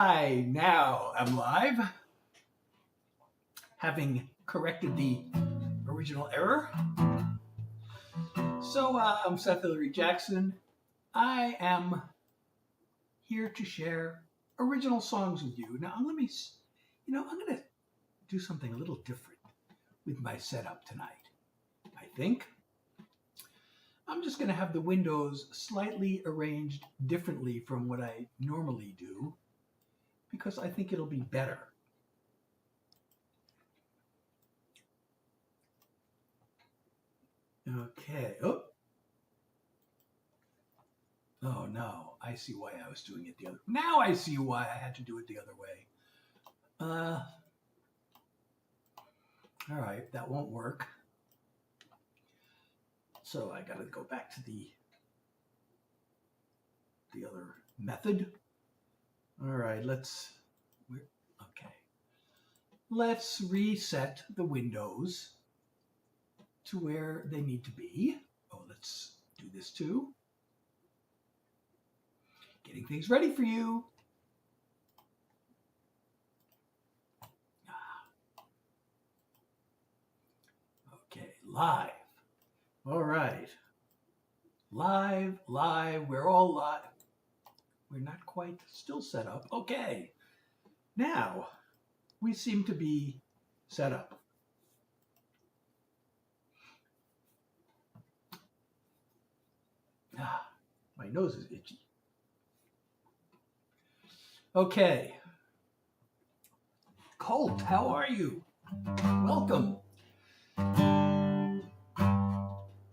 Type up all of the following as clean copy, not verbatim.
I now am live, having corrected the original error. So I'm Seth Hilary Jackson. I am here to share original songs with you. Now, I'm going to do something a little different with my setup tonight. I think I'm just going to have the windows slightly arranged differently from what I normally do, because I think it'll be better. Okay. Oh no, I see why I was doing it the other. Now I see why I had to do it the other way. All right, that won't work. So I got to go back to the other method. All right, let's reset the windows to where they need to be. Oh, let's do this too. Getting things ready for you. Okay, live. All right. Live. We're all live. We're not quite still set up. Okay. Now, we seem to be set up. My nose is itchy. Okay. Colt, how are you? Welcome.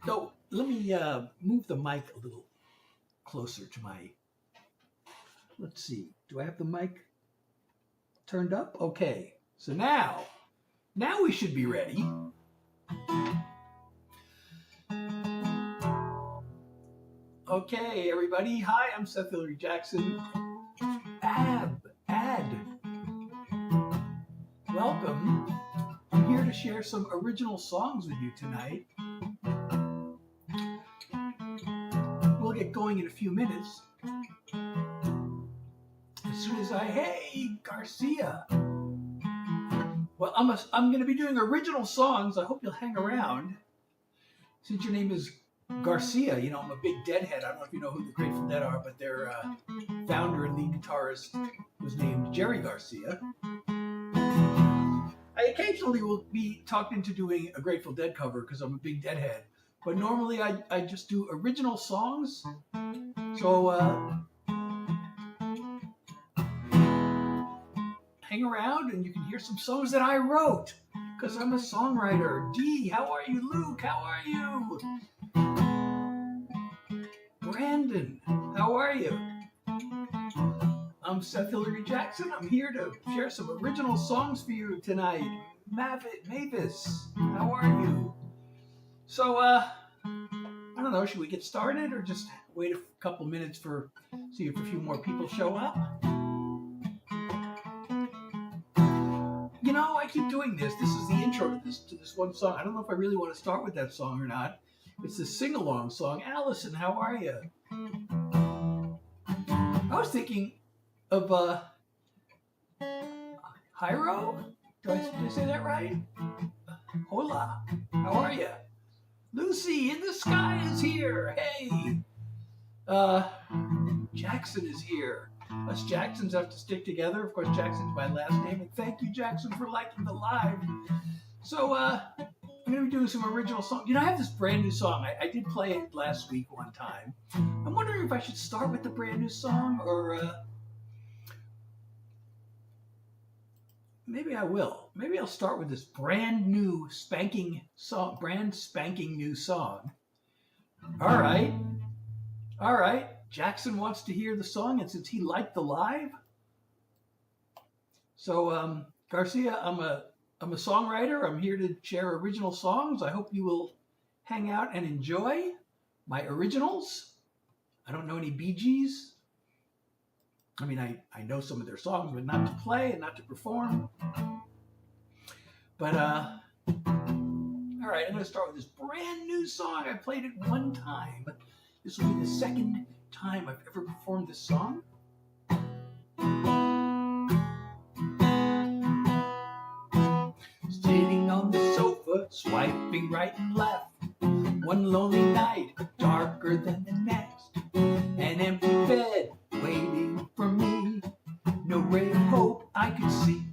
So let me move the mic a little closer to my, let's see, do I have the mic turned up? Okay, so now we should be ready. Okay, everybody. Hi, I'm Seth Hilary Jackson. Welcome. I'm here to share some original songs with you tonight. We'll get going in a few minutes. As soon as hey, Garcia. Well, I'm going to be doing original songs. I hope you'll hang around. Since your name is Garcia, I'm a big Deadhead. I don't know if you know who the Grateful Dead are, but their founder and lead guitarist was named Jerry Garcia. I occasionally will be talked into doing a Grateful Dead cover because I'm a big Deadhead, but normally I just do original songs. So hang around and you can hear some songs that I wrote because I'm a songwriter. Dee, how are you? Luke, how are you? Brandon, how are you? I'm Seth Hilary Jackson. I'm here to share some original songs for you tonight. Mavis, how are you? So, I don't know, should we get started or just wait a couple minutes see if a few more people show up? I keep doing this. This is the intro to this one song. I don't know if I really want to start with that song or not. It's the sing-along song. Allison, how are you? I was thinking of Jairo? Did I say that right? Hola, how are you? Lucy, in the sky is here. Hey. Jackson is here. Us Jacksons have to stick together. Of course, Jackson's my last name. And thank you, Jackson, for liking the live. So, I'm going to be doing some original songs. I have this brand new song. I did play it last week one time. I'm wondering if I should start with the brand new song or maybe I will. Maybe I'll start with this brand spanking new song. All right. Jackson wants to hear the song, and since he liked the live, so Garcia, I'm a songwriter. I'm here to share original songs. I hope you will hang out and enjoy my originals. I don't know any Bee Gees. I mean, I know some of their songs, but not to play and not to perform. But, all right, I'm going to start with this brand new song. I played it one time, but this will be the second time I've ever performed this song. swiping right and left. One lonely night, darker than the next. An empty bed waiting for me. No ray of hope I could see.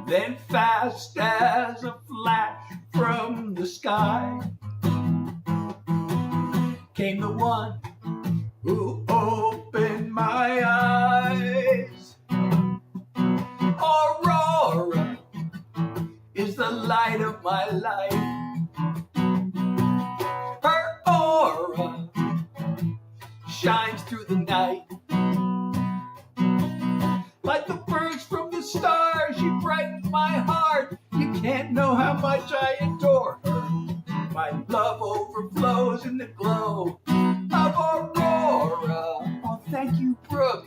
Then fast as a flash from the sky came the one who opened my eyes. Aurora is the light of my life. Her aura shines through the night. Like the birds from the stars, she brightens my heart. You can't know how much I adore her. My love overflows in the glow of Aurora. Oh, thank you, Brooke.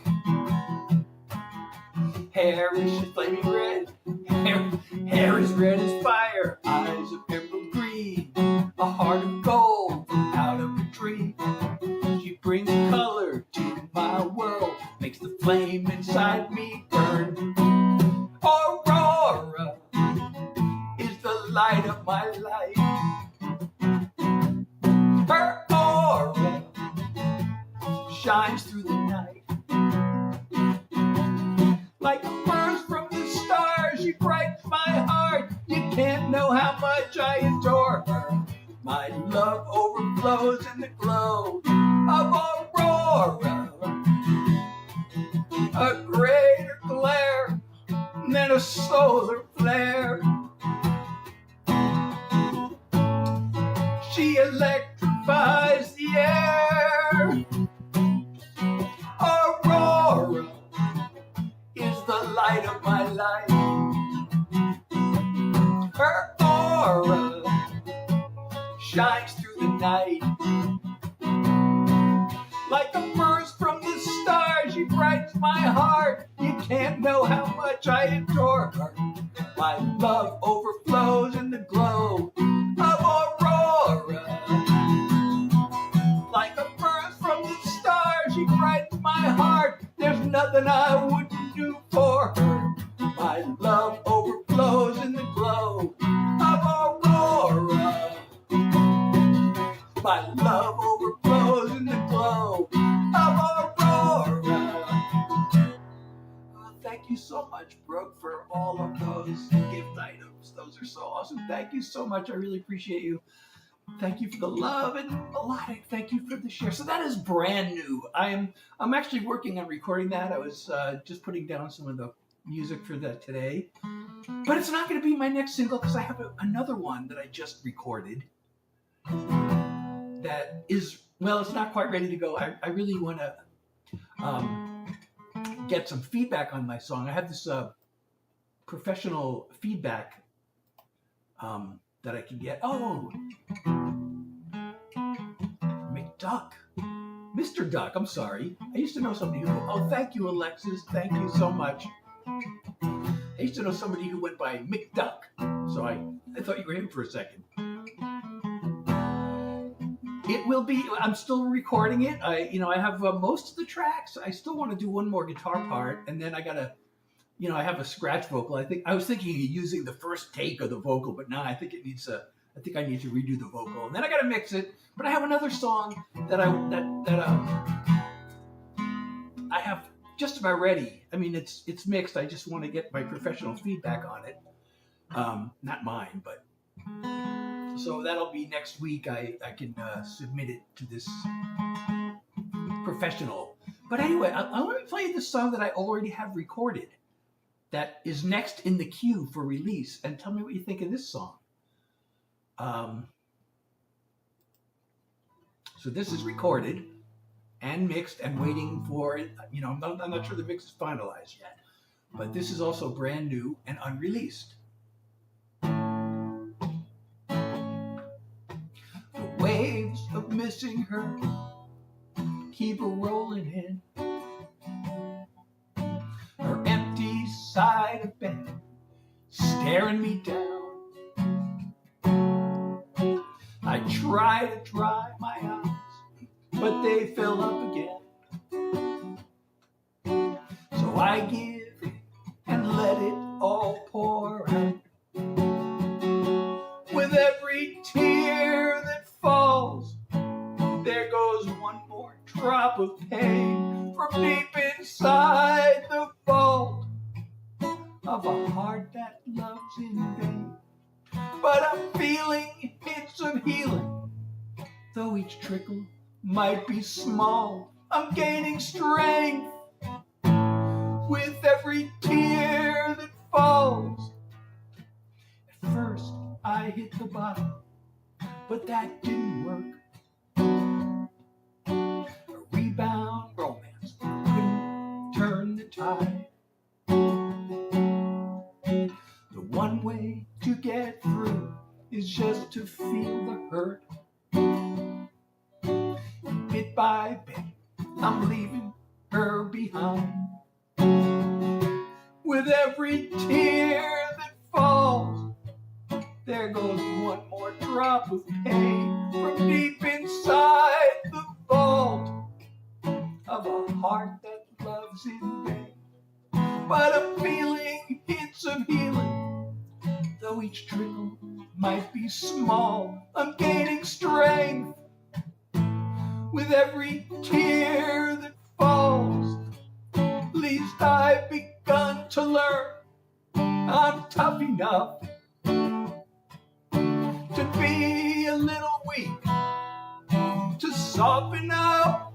Hair is flaming red. Hair is red as fire. Eyes of emerald green. A heart of gold out of a tree. She brings color to my world. Makes the flame inside me burn. Aurora is the light of my life. Her aura shines through the night. Like the birds from the stars, she brightens my heart. You can't know how much I adore her. My love overflows in the glow of Aurora. A greater glare than a solar flare. She electrifies the air. Aurora is the light of my life. Her aura shines through the night. Like the birds from the stars, she brightens my heart. You can't know how much I adore her. My love overflows in the glow of Aurora. Like the birds from the stars, she brightens my heart. There's nothing I wouldn't do for her. My love overflows in the glow of Aurora. My love overflows in the glow of Aurora. Oh, thank you so much, Brooke, for all of those gift items. Those are so awesome. Thank you so much. I really appreciate you. Thank you for the love and a lot. Thank you for the share. So that is brand new. I'm actually working on recording that. I was just putting down some of the music for that today. But it's not going to be my next single because I have another one that I just recorded. That is, well, it's not quite ready to go. I really want to get some feedback on my song. I have this professional feedback that I can get. Oh, McDuck. Mr. Duck, I'm sorry. I used to know somebody who, oh, thank you, Alexis. Thank you so much. I used to know somebody who went by McDuck. So I thought you were him for a second. It will be, I'm still recording it. I have most of the tracks. I still want to do one more guitar part. And then I got to, I have a scratch vocal. I was thinking of using the first take of the vocal, but now I think I need to redo the vocal. And then I got to mix it. But I have another song that I have just about ready. I mean, it's mixed. I just want to get my professional feedback on it. Not mine, but so that'll be next week. I can submit it to this professional. But anyway, I want to play this song that I already have recorded that is next in the queue for release, and tell me what you think of this song. So this is recorded and mixed and waiting for it. I'm not sure the mix is finalized yet, but this is also brand new and unreleased. The waves of missing her keep rolling in. Her empty side of bed staring me down. I try to dry my eyes, but they fill up again. So I give and let it all pour out. With of a heart that loves in vain. But I'm feeling hints of healing, though each trickle might be small. I'm gaining strength with every tear that falls. At first I hit the bottom, but that didn't work. A rebound romance couldn't turn the tide. The one way to get through is just to feel the hurt. Bit by bit, I'm leaving her behind. With every tear that falls, there goes one more drop of pain from deep inside the vault of a heart that loves in vain. But I'm feeling hints of healing, though each trickle might be small. I'm gaining strength with every tear that falls. At least I've begun to learn I'm tough enough to be a little weak, to soften up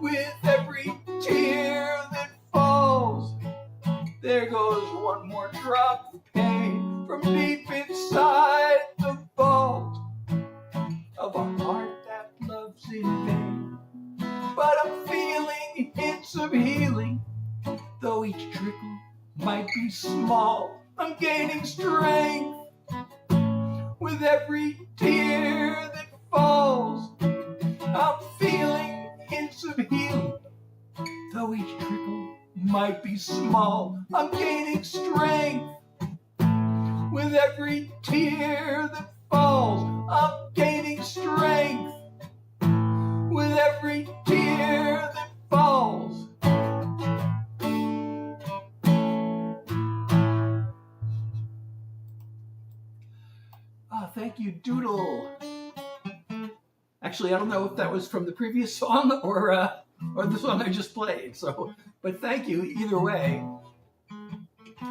with every tear that falls. There goes one more drop of pain from deep inside the vault of a heart that loves in vain. But I'm feeling hints of healing, though each trickle might be small. I'm gaining strength with every tear that falls. I'm feeling hints of healing, though each trickle might be small. I'm gaining strength with every tear that falls. I'm gaining strength with every tear that falls. Thank you, Doodle. Actually, I don't know if that was from the previous song or the song I just played. So, but thank you either way.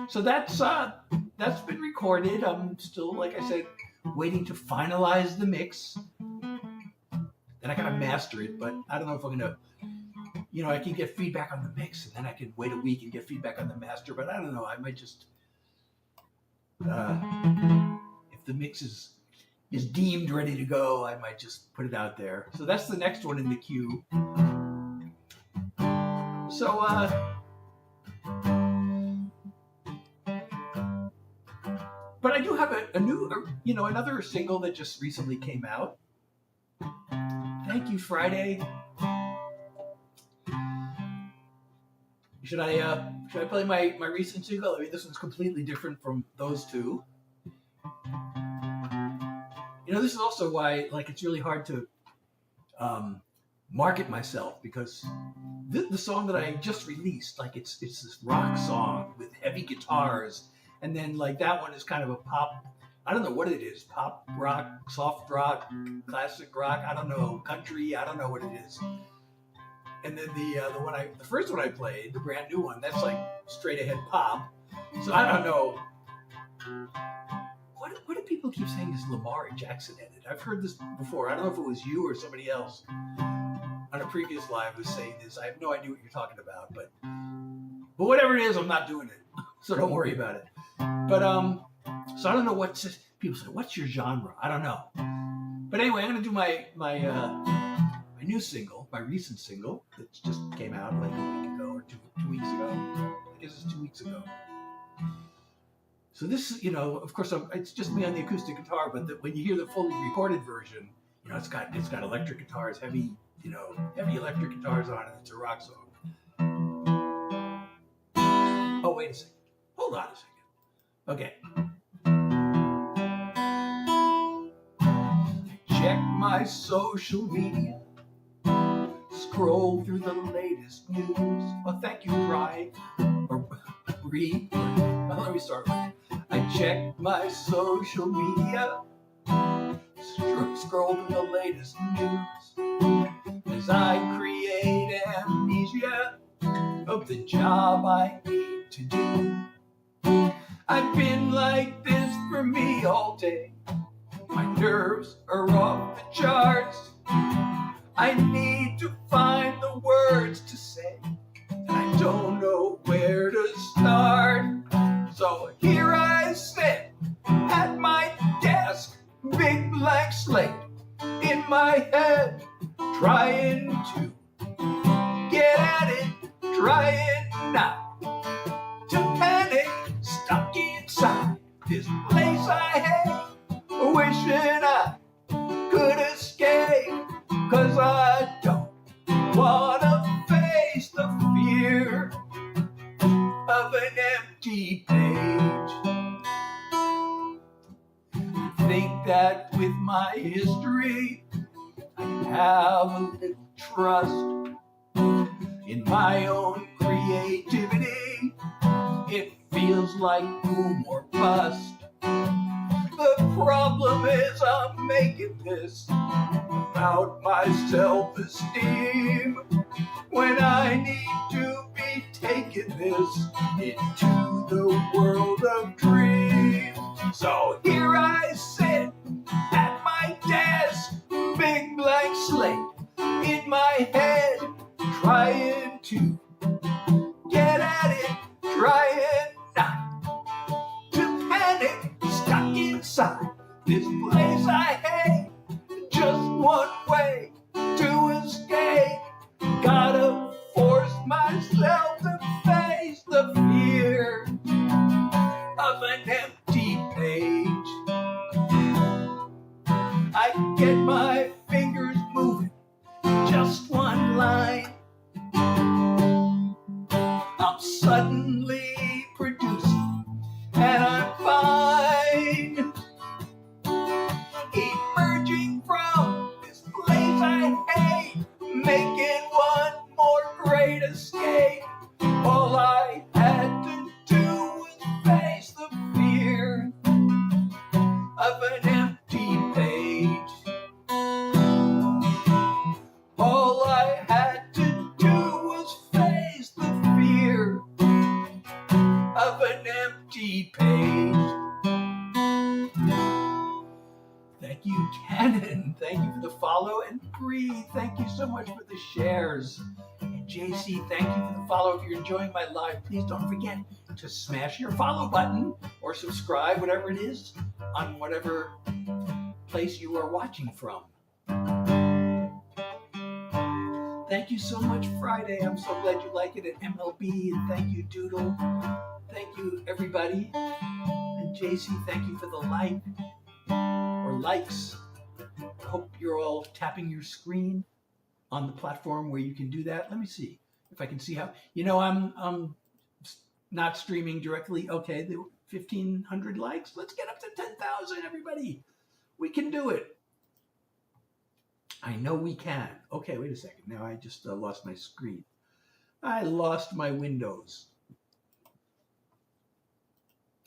So that's been recorded. I'm still, like I said, waiting to finalize the mix. Then I gotta master it, but I don't know if I'm gonna. I can get feedback on the mix, and then I can wait a week and get feedback on the master. But I don't know. I might just, if the mix is deemed ready to go, I might just put it out there. So that's the next one in the queue. So, but I do have a new, another single that just recently came out. Thank you, Friday. Should I play my recent single? I mean, this one's completely different from those two. This is also why, it's really hard to market myself, because the song that I just released, it's this rock song with heavy guitars, and then that one is kind of a pop. I don't know what it is, pop rock, soft rock, classic rock. I don't know, country. I don't know what it is. And then the first one I played, the brand new one, that's straight ahead pop. So I don't know. What do people keep saying is Lamar Jackson in it? I've heard this before. I don't know if it was you or somebody else on a previous live was saying this. I have no idea what you're talking about, but whatever it is, I'm not doing it. So don't worry about it. But so I don't know what people say. What's your genre? I don't know. But anyway, I'm gonna do my new single, my recent single that just came out a week ago or two weeks ago. I guess it's 2 weeks ago. So this, of course, it's just me on the acoustic guitar, but when you hear the fully recorded version, it's got electric guitars, heavy electric guitars on it. It's a rock song. Oh, wait a second. Hold on a second. Okay. Check my social media. Scroll through the latest news. Well, thank you, Bri. Or Bree. Well, let me start with it. I check my social media. Scroll through the latest news. As I create amnesia of the job I need to do. I've been like this for me all day. My nerves are off the charts. I need to find the words to say, and I don't know where to start. So here I sit at my desk, big blank slate in my head, trying to get at it, trying not to panic, stuck inside this place I hate, wishing I could escape, 'cause I don't wanna face the fear of an empty page. Think that with my history I can have a little trust in my own creativity. It feels like boom or bust. The problem is I'm making this about my self-esteem, when I need to be taking this into the world of dreams. So here I sit at my desk, big blank slate in my head, trying to get at it, trying not to panic, stuck inside this place I hate. Just one way to escape, gotta force myself to face the fear of an empty page. I get my fingers moving, just one line, I'm suddenly producing, and I'm fine. Emerging from this place I hate, making one more great escape. All I had to do was face the fear of an empty page. All I had to do was face the fear of an empty page. Thank you, Cannon. Thank you for the follow. And Bree, thank you so much for the shares. And JC, thank you for the follow. If you're enjoying my live, please don't forget to smash your follow button or subscribe, whatever it is, on whatever place you are watching from. Thank you so much, Friday. I'm so glad you like it at MLB. And thank you, Doodle. Thank you, everybody. And JC, thank you for the like or likes. I hope you're all tapping your screen on the platform where you can do that. Let me see if I can see how. I'm not streaming directly. Okay, the 1,500 likes. Let's get up to 10,000, everybody. We can do it. I know we can. Okay, wait a second. Now I just lost my screen. I lost my windows.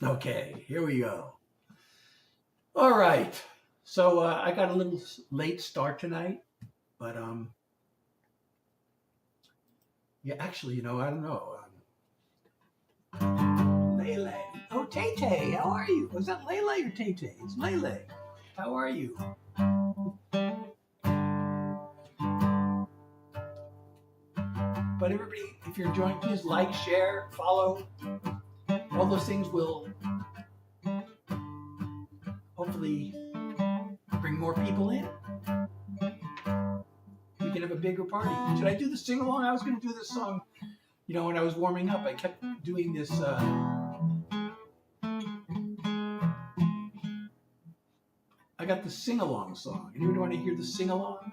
Okay, here we go. All right. So I got a little late start tonight, but yeah, actually, I don't know. Lele. Oh, Tay-Tay, how are you? Was that Lele or Tay-Tay? It's Lele. How are you? But everybody, if you're enjoying, please like, share, follow. All those things will hopefully bring more people in. We can have a bigger party. Should I do the sing-along? I was going to do this song, when I was warming up. I kept doing this. I got the sing-along song. Anybody want to hear the sing-along?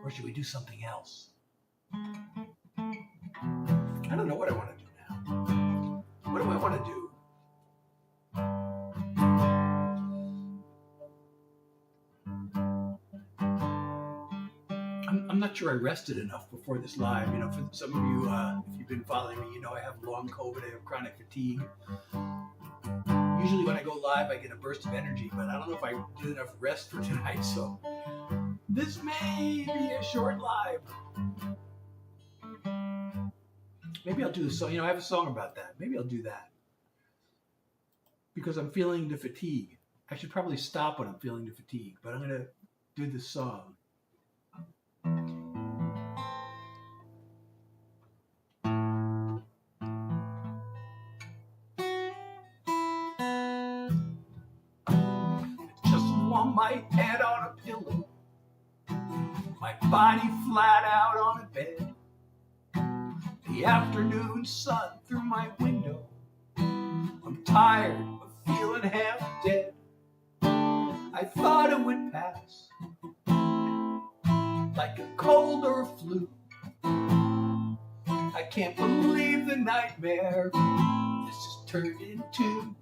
Or should we do something else? I don't know what I want to do now. What do I want to do? I'm not sure I rested enough before this live. For some of you, if you've been following me, I have long COVID, I have chronic fatigue. Usually when I go live, I get a burst of energy, but I don't know if I did enough rest for tonight. So This may be a short live. Maybe I'll do the song. You know, I have a song about that. Maybe I'll do that. Because I'm feeling the fatigue. I should probably stop when I'm feeling the fatigue, but I'm going to do this song. Just want my head on a pillow, my body flat out on a bed. The afternoon sun through my window. I'm tired of feeling half dead. I thought it would pass like a cold or a flu. I can't believe the nightmare this has turned into.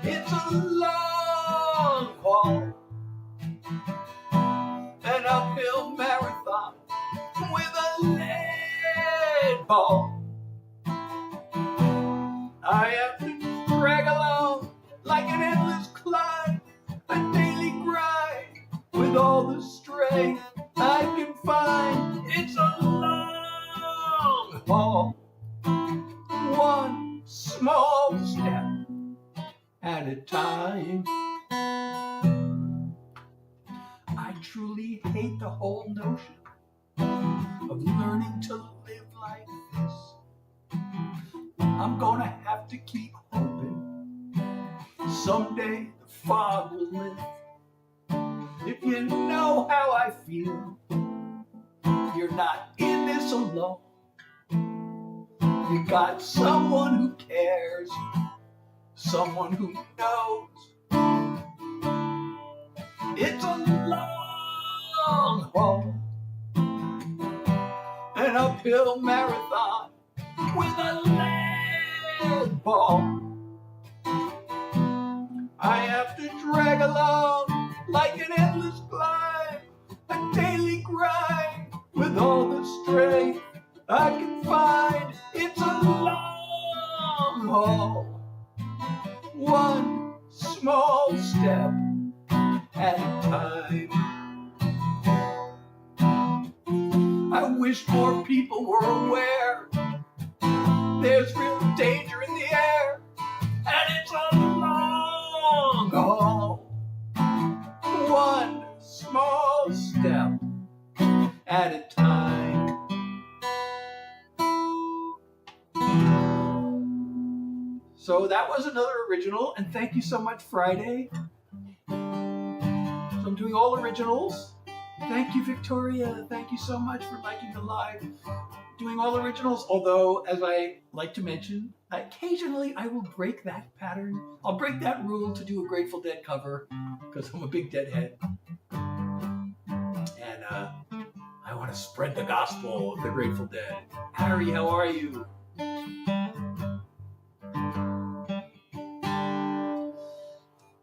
It's a long haul, an uphill marathon with a lead ball. I have to drag along like an endless climb, a daily grind with all the strength I can find. It's a long haul, one small step at a time. I truly hate the whole notion of learning to live like this. I'm gonna have to keep hoping someday the fog will lift. If you know how I feel, you're not in this alone. You got someone who cares, someone who knows. It's a long haul, an uphill marathon with a lead ball. I have to drag along like an endless climb, a daily grind with all the strength I can find. It's a long haul, one small step at a time. I wish more people were aware there's real danger in the air, and it's a long haul, one small step at a time. So that was another original, and thank you so much, Friday. So I'm doing all originals. Thank you, Victoria. Thank you so much for liking the live. Doing all originals, although, as I like to mention, occasionally I will break that pattern. I'll break that rule to do a Grateful Dead cover, because I'm a big Deadhead. And I want to spread the gospel of the Grateful Dead. Harry, how are you?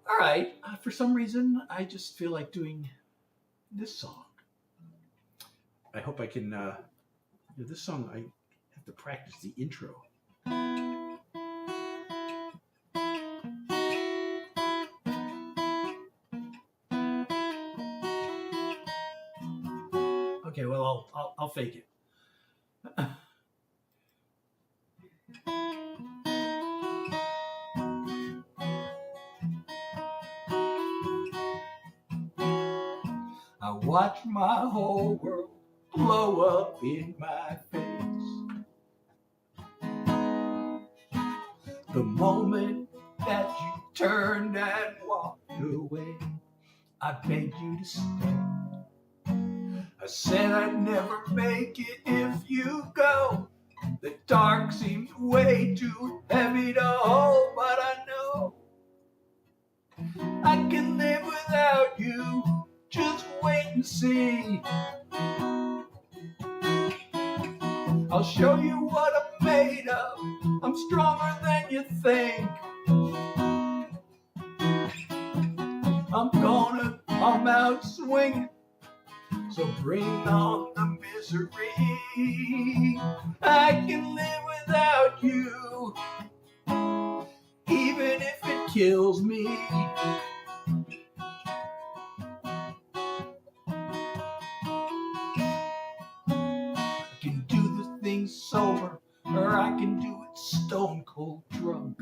All right, for some reason, I just feel like doing this song. I hope I can, this song, I have to practice the intro. Okay, well, I'll fake it. I watch my whole world blow up in my face. The moment that you turned and walked away, I begged you to stay. I said I'd never make it if you go. The dark seems way too heavy to hold, but I know I can live without you. Just wait and see. I'll show you what I'm made of. I'm stronger than you think. I'm gonna come out swinging, so bring on the misery. I can live without you, even if it kills me. stone cold drunk.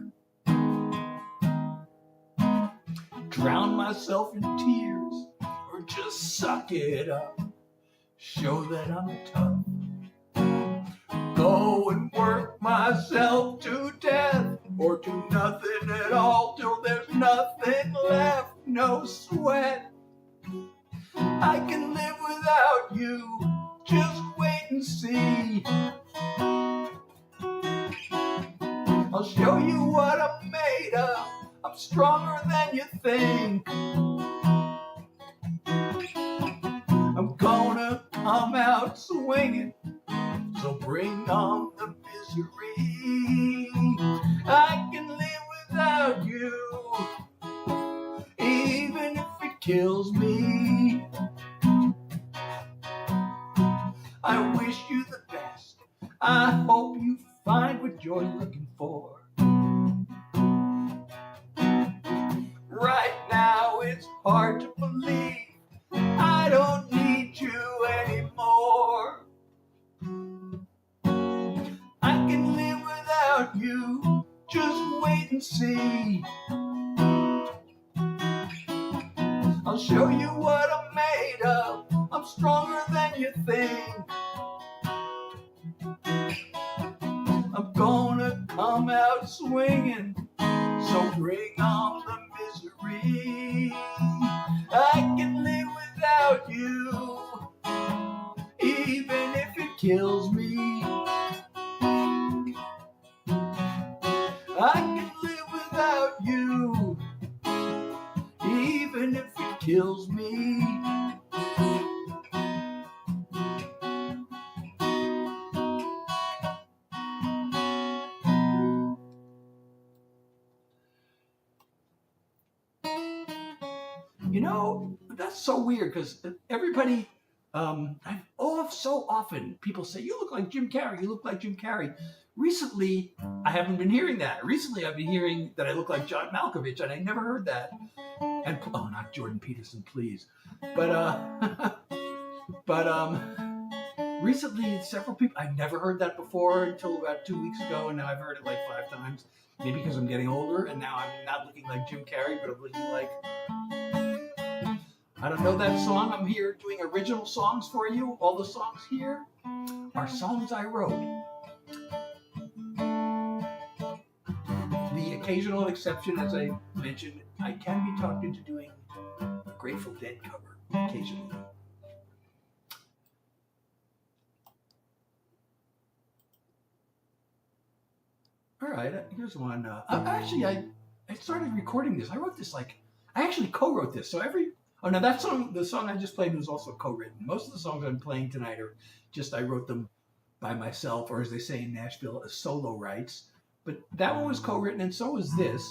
Drown myself in tears, or just suck it up. Show that I'm tough. Go and work myself to death, or do nothing at all till there's nothing left, no sweat. I can live without you, just wait and see. I'll show you what I'm made of, I'm stronger than you think. I'm gonna come out swinging, so bring on the misery. I can live without you, even if it kills me. I wish you the best. I hope you find what you're looking for. Right now it's hard to believe I don't need you anymore. I can live without you, just wait and see. I'll show you what I'm made of, I'm stronger than you think. I'm gonna come out swinging, so bring on the misery. I can live without you, even if it kills me. I can live without you, even if it kills me. You know, that's so weird because everybody, so often people say, you look like Jim Carrey, you look like Jim Carrey. Recently, I haven't been hearing that. Recently, I've been hearing that I look like John Malkovich, and I never heard that. And, oh, not Jordan Peterson, please. But recently, several people, I've never heard that before until about 2 weeks ago, and now I've heard it like 5 times. Maybe because I'm getting older, and now I'm not looking like Jim Carrey, but I'm looking like... I don't know that song. I'm here doing original songs for you. All the songs here are songs I wrote. The occasional exception, as I mentioned, I can be talked into doing a Grateful Dead cover occasionally. All right, here's one. Actually, I started recording this. I wrote this I actually co-wrote this. So now that song, the song I just played was also co-written. Most of the songs I'm playing tonight are just, I wrote them by myself, or as they say in Nashville, a solo writes. But that one was co-written, and so was this.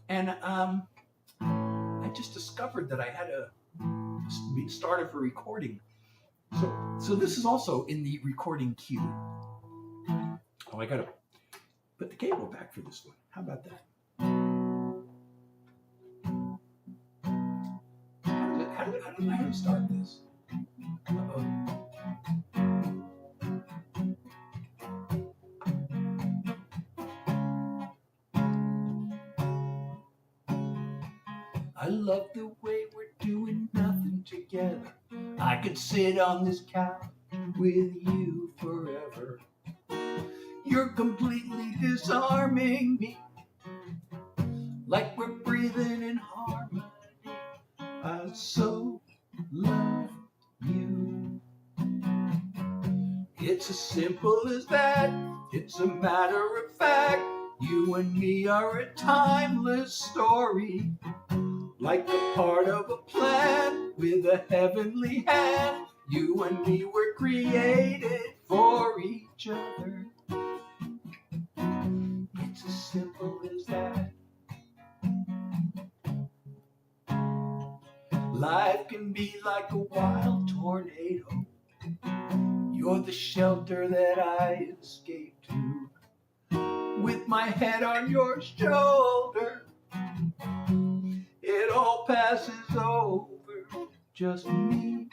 And I just discovered that I had to start over recording. So this is also in the recording queue. Oh, I gotta put the cable back for this one. How about that? I don't know how to start this. Uh-oh. I love the way we're doing nothing together. I could sit on this couch with you forever. You're completely disarming me, like we're breathing in harmony. I so love you. It's as simple as that. It's a matter of fact. You and me are a timeless story, like a part of a plan with a heavenly hand. You and me were created for each other. It's as simple as that. Life can be like a wild tornado. You're the shelter that I escape to. With my head on your shoulder, it all passes over, just me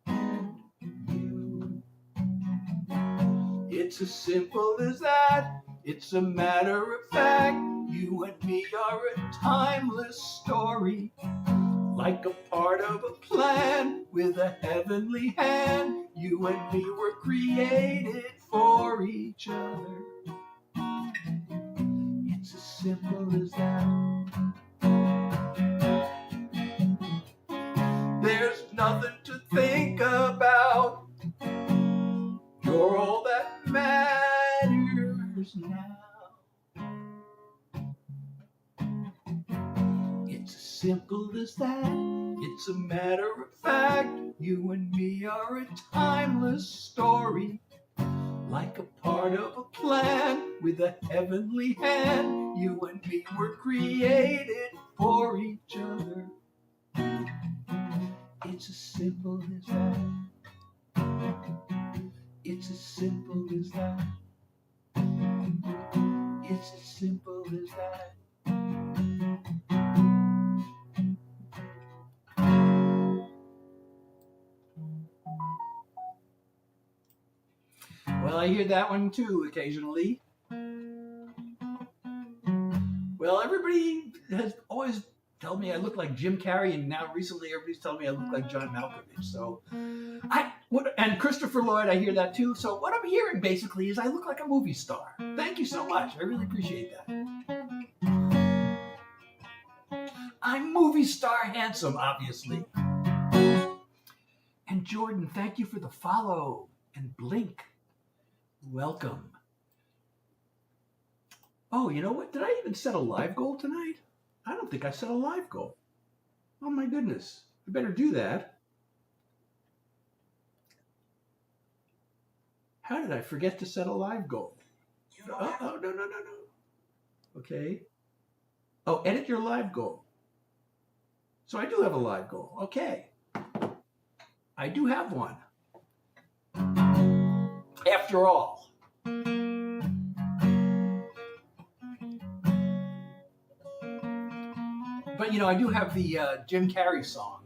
and you. It's as simple as that. It's a matter of fact, you and me are a timeless story, like a part of a plan with a heavenly hand. You and me were created for each other. It's as simple as that. There's nothing to think about. You're all that matters now. It's as simple as that. It's a matter of fact. You and me are a timeless story, like a part of a plan with a heavenly hand. You and me were created for each other. It's as simple as that. It's as simple as that. It's as simple as that. Well, I hear that one too occasionally. Well, everybody has always told me I look like Jim Carrey, and now recently everybody's telling me I look like John Malkovich. So, and Christopher Lloyd, I hear that too. So what I'm hearing basically is I look like a movie star. Thank you so much. I really appreciate that. I'm movie star handsome, obviously. And Jordan, thank you for the follow. And Blink, welcome. Oh, you know what? Did I even set a live goal tonight? I don't think I set a live goal. Oh my goodness. I better do that. How did I forget to set a live goal? Oh, no. Okay. Oh, edit your live goal. So I do have a live goal. Okay. I do have one. After all. But, you know, I do have the Jim Carrey song.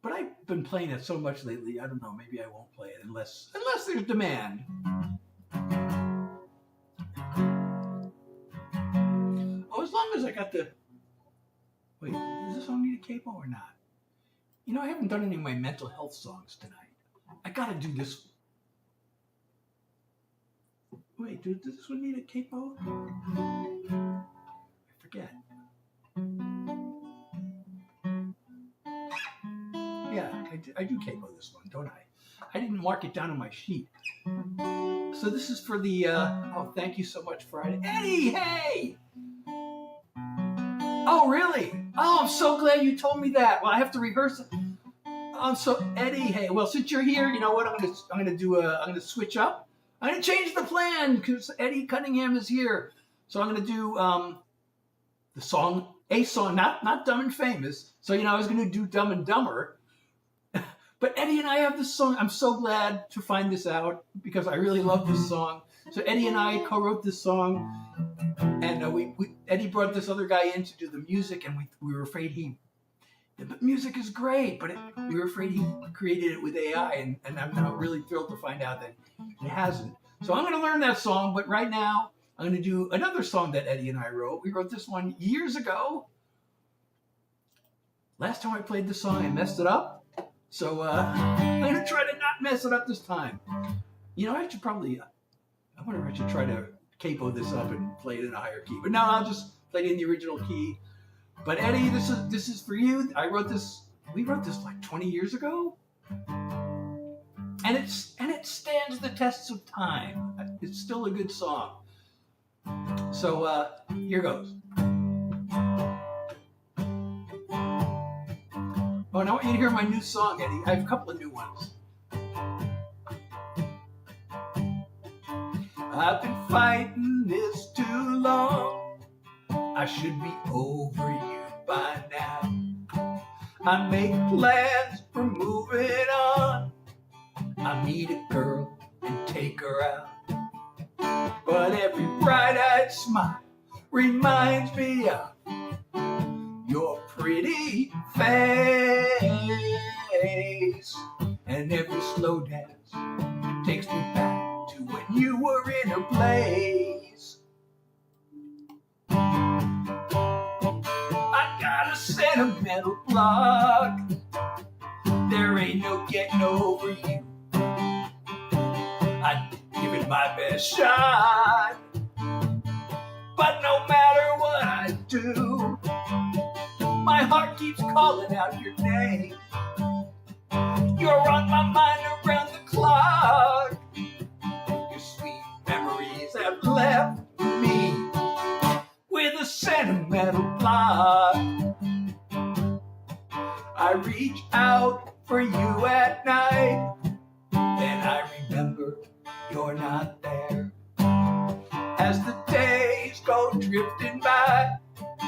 But I've been playing it so much lately, I don't know, maybe I won't play it unless there's demand. Oh, as long as I got the... Wait, does this song need a capo or not? You know, I haven't done any of my mental health songs tonight. I gotta do this. Wait, does this one need a capo? I forget. Yeah, I do capo this one, don't I? I didn't mark it down on my sheet. So this is for the, oh, thank you so much, Friday. Eddie, hey! Oh, really? Oh, I'm so glad you told me that. Well, I have to rehearse it. So Eddie, hey, well, since you're here, you know what? I'm gonna switch up. I'm gonna change the plan because Eddie Cunningham is here. So I'm gonna do a song, not Dumb and Famous. So, you know, I was gonna do Dumb and Dumber, but Eddie and I have this song. I'm so glad to find this out because I really love this song. So Eddie and I co-wrote this song, and Eddie brought this other guy in to do the music, and we were afraid the music is great, but we were afraid he created it with AI, and I'm now really thrilled to find out that he hasn't. So I'm going to learn that song, but right now I'm going to do another song that Eddie and I wrote. We wrote this one years ago. Last time I played this song, I messed it up. So I'm going to try to not mess it up this time. You know, I wonder if I should try to capo this up and play it in a higher key. But no, I'll just play it in the original key. But Eddie, this is for you. We wrote this like 20 years ago. And it stands the tests of time. It's still a good song. So here goes. Oh, and I want you to hear my new song, Eddie. I have a couple of new ones. I've been fighting this too long. I should be over you by now. I make plans for moving on. I meet a girl and take her out. But every bright-eyed smile reminds me of your pretty face. and every slow dance takes me back to when you were in a blaze. I got a sentimental block. There ain't no getting over you. I'd give it my best shot, but no matter what I do, my heart keeps calling out your name. You're on my mind around the clock. Your sweet memories have left me with a sentimental block. I reach out for you at night, then I remember you're not there. As the days go drifting by,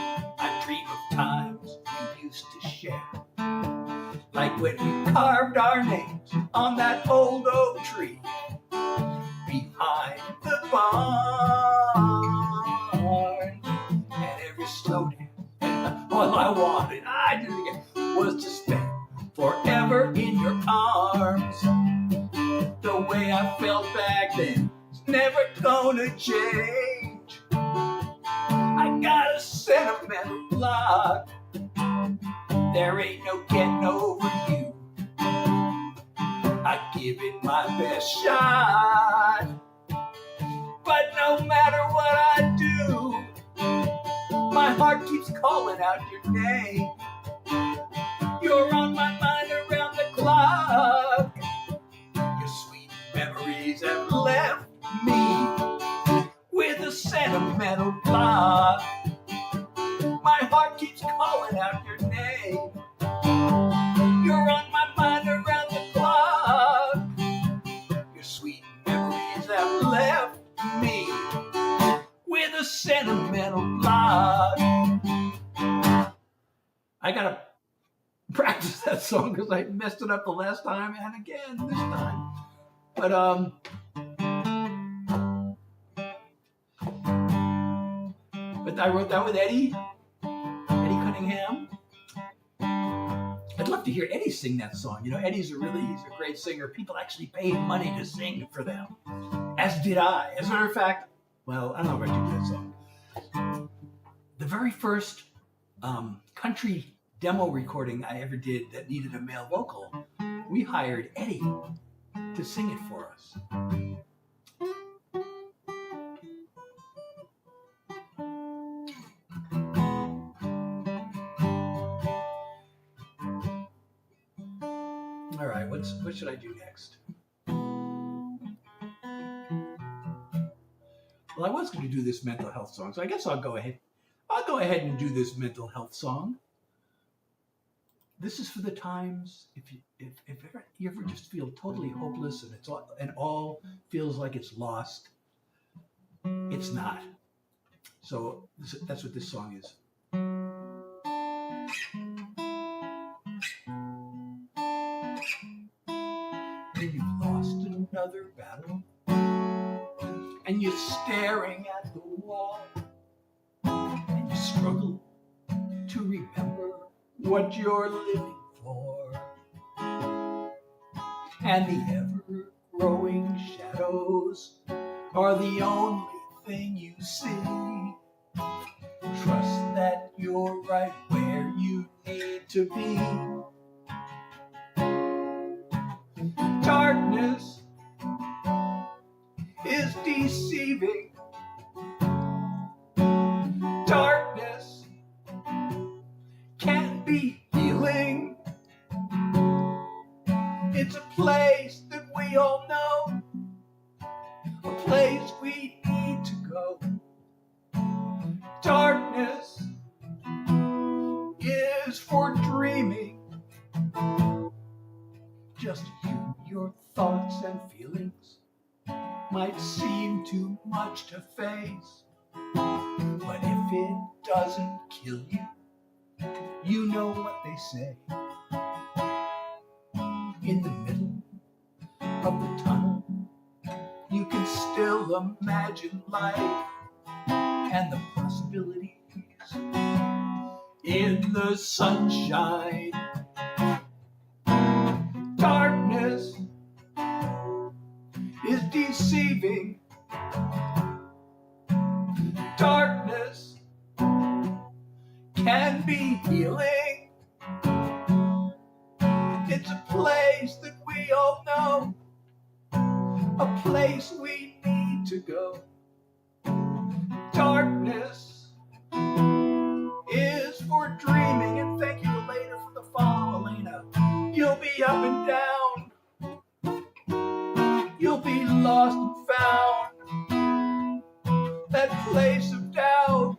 I dream of times we used to share, like when we carved our names on that old oak tree behind the barn. And every slow dance, and all I wanted, I did it again, was to spend forever in your arms. The way I felt back then is never gonna change. I got a sentimental block. There ain't no getting over you. I give it my best shot, but no matter what I do, my heart keeps calling out your name. You're on my mind around the clock. Your sweet memories have left me with a sentimental block. My heart keeps calling out your name. You're on my mind around the clock. Your sweet memories have left me with a sentimental block. I gotta practice that song because I messed it up the last time and again this time. But I wrote that with Eddie Cunningham. I'd love to hear Eddie sing that song. You know, he's a great singer. People actually pay him money to sing for them, as did I. As a matter of fact, well, I don't know if I do that song. The very first country demo recording I ever did that needed a male vocal, we hired Eddie to sing it for us. All right, what should I do next? Well, I was going to do this mental health song, so I guess I'll go ahead and do this mental health song. This is for the times if you ever just feel totally hopeless and all feels like it's lost. It's not. So that's what this song is. When you've lost another battle and you're staring at the wall and you struggle to remember what you're living for, and the ever-growing shadows are the only thing you see. Trust that you're right where you need to be. Darkness is deceiving. Darkness can be healing. It's a place that we all know, a place we need to go. Darkness is for dreaming. Just you, your thoughts and feelings might seem too much to face, but if it doesn't kill you, you know what they say. In the middle of the tunnel, you can still imagine life and the possibilities in the sunshine. Darkness deceiving. Darkness can be healing. It's a place that we all know, a place we need to go. Darkness is for dreaming. And thank you, Elena, for the follow, Elena. You'll be up and down. You'll be lost and found. That place of doubt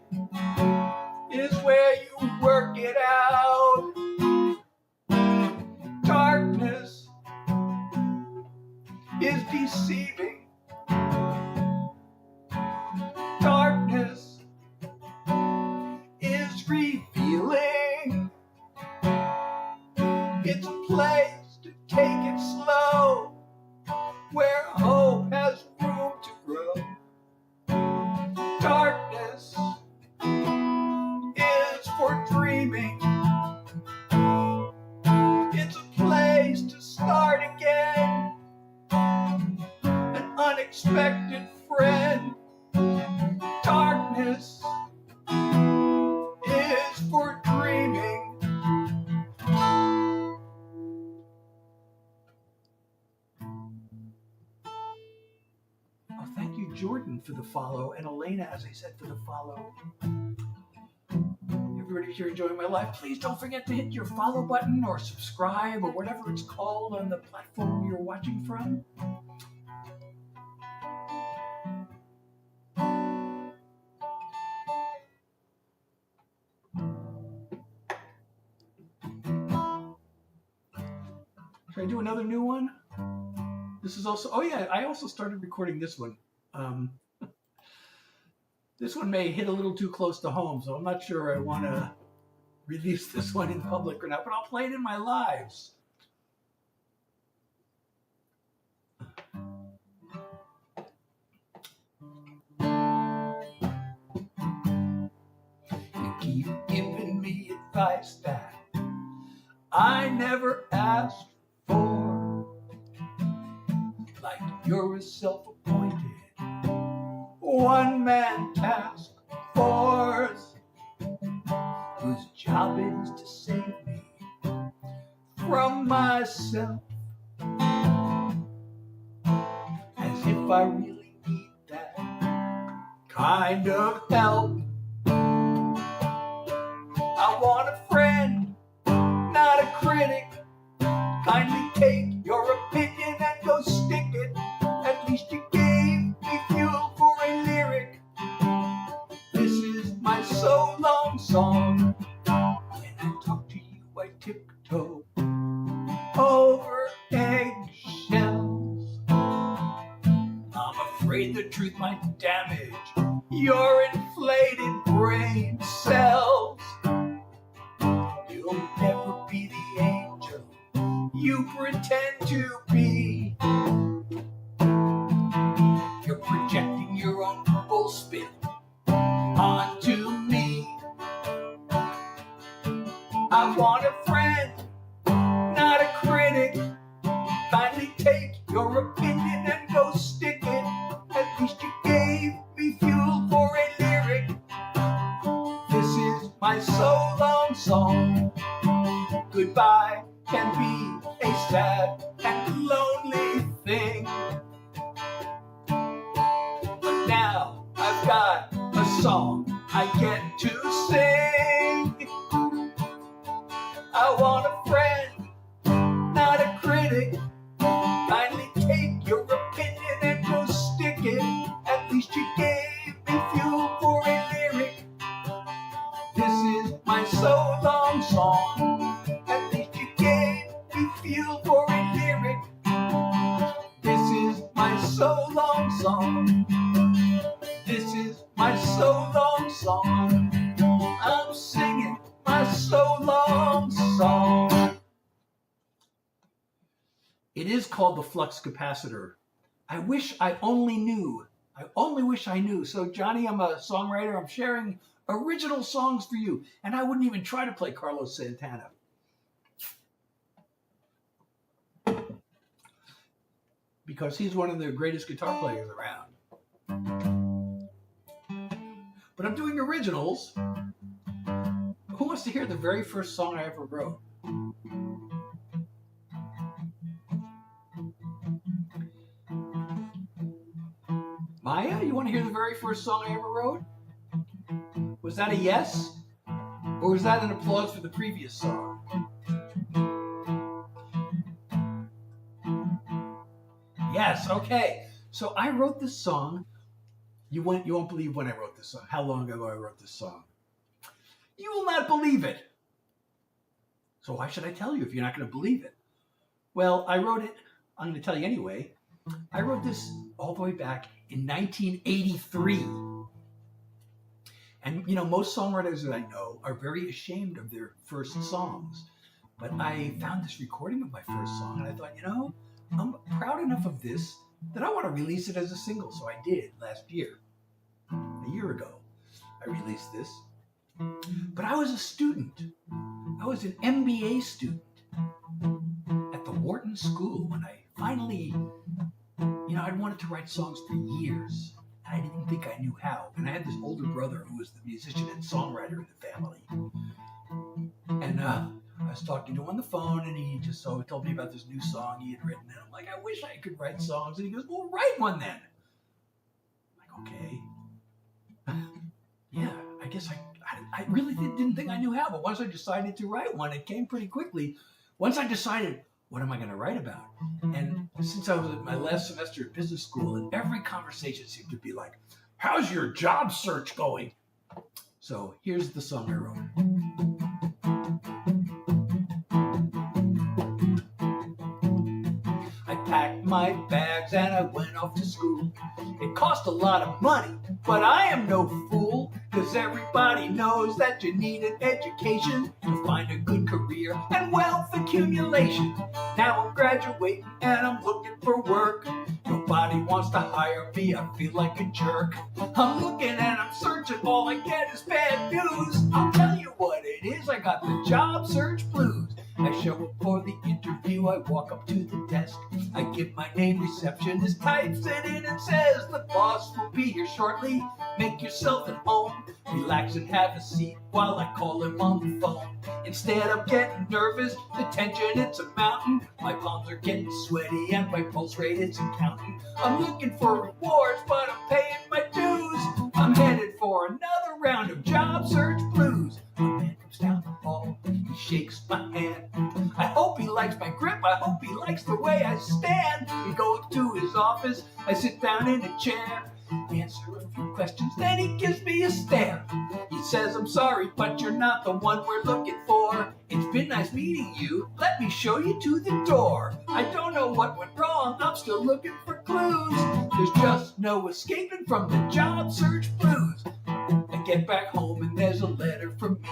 is where you work it out. Darkness is deceiving. Darkness is revealing. It's a place to take it slow, where hope has room to grow. Darkness is for dreaming. It's a place to start again, an unexpected friend. Darkness is for dreaming. Oh, thank you, Jordan, for the follow, and Elena, as I said, for the follow. Everybody, if you're enjoying my life, please don't forget to hit your follow button or subscribe or whatever it's called on the platform you're watching from. Should I do another new one? This is also, oh yeah, I also started recording this one. This one may hit a little too close to home, so I'm not sure I want to release this one in public or not, but I'll play it in my lives. You keep giving me advice that I never asked for, like you're a self-appointed one-man task force whose job is to save me from myself, as if I really need that kind of help. I want a friend, not a critic. Kindly take your opinion and go stick it. At least you gave me fuel for a lyric. This is my so long song. When I talk to you, I tiptoe over eggshells. I'm afraid the truth might damage your inflated brain cells. You'll never be the angel you pretend to be. You're projecting your own bullspit onto me. I want a friend, not a critic. Kindly take your opinion and go stick it. At least you gave me fuel for a lyric. This is my so long song. Goodbye can be a sad and lonely thing, but now I've got a song I get to sing. I want a friend, not a critic. Kindly take your opinion and go stick it. At least you gave me fuel for a lyric. This is my so long song. At least you gave me fuel for a lyric. This is my so long song. This is my so long song. I'm singing my so long song. It is called the flux capacitor. I wish I only knew. I only wish I knew. So Johnny, I'm a songwriter. I'm sharing original songs for you. And I wouldn't even try to play Carlos Santana. because he's one of the greatest guitar players around. But I'm doing originals. Who wants to hear the very first song I ever wrote? Maya, you want to hear the very first song I ever wrote? Was that a yes? Or was that an applause for the previous song? Yes, okay. So I wrote this song. You won't believe when I wrote this song. How long ago I wrote this song. You will not believe it. So why should I tell you if you're not going to believe it? Well, I wrote it, I'm going to tell you anyway. I wrote this all the way back in 1983. And, you know, most songwriters that I know are very ashamed of their first songs. But I found this recording of my first song, and I thought, you know, I'm proud enough of this that I want to release it as a single. So I did last year. A year ago, I released this. But I was a student. I was an MBA student at the Wharton School when I finally, you know, I'd wanted to write songs for years. And I didn't think I knew how. And I had this older brother who was the musician and songwriter in the family. And I was talking to him on the phone, and he just told me about this new song he had written. And I'm like, I wish I could write songs. And he goes, well, write one then. I'm like, okay. Yeah, I guess I really didn't think I knew how. But once I decided to write one, it came pretty quickly. Once I decided, what am I going to write about? And since I was at my last semester at business school, and every conversation seemed to be like, how's your job search going? So here's the song I wrote. I packed my bags and I went off to school. It cost a lot of money, but I am no fool, 'cause everybody knows that you need an education to find a good career and wealth accumulation. Now I'm graduating and I'm looking for work. Nobody wants to hire me, I feel like a jerk. I'm looking and I'm searching, all I get is bad news. I'll tell you what it is, I got the job search blues. I show up for the interview, I walk up to the desk. I give my name, receptionist types it in and says, the boss will be here shortly, make yourself at home. Relax and have a seat while I call him on the phone. Instead of getting nervous, the tension it's a mountain. My palms are getting sweaty and my pulse rate is counting. I'm looking for rewards, but I'm paying my dues. I'm headed for another round of job search blues. A man comes down the hall, he shakes my hand. I hope he likes my grip, I hope he likes the way I stand. We go to his office, I sit down in a chair, answer a few questions, then he gives me a stare. He says, I'm sorry, but you're not the one we're looking for. It's been nice meeting you, let me show you to the door. I don't know what went wrong, I'm still looking for clues. There's just no escaping from the job search blues. I get back home and there's a letter from me.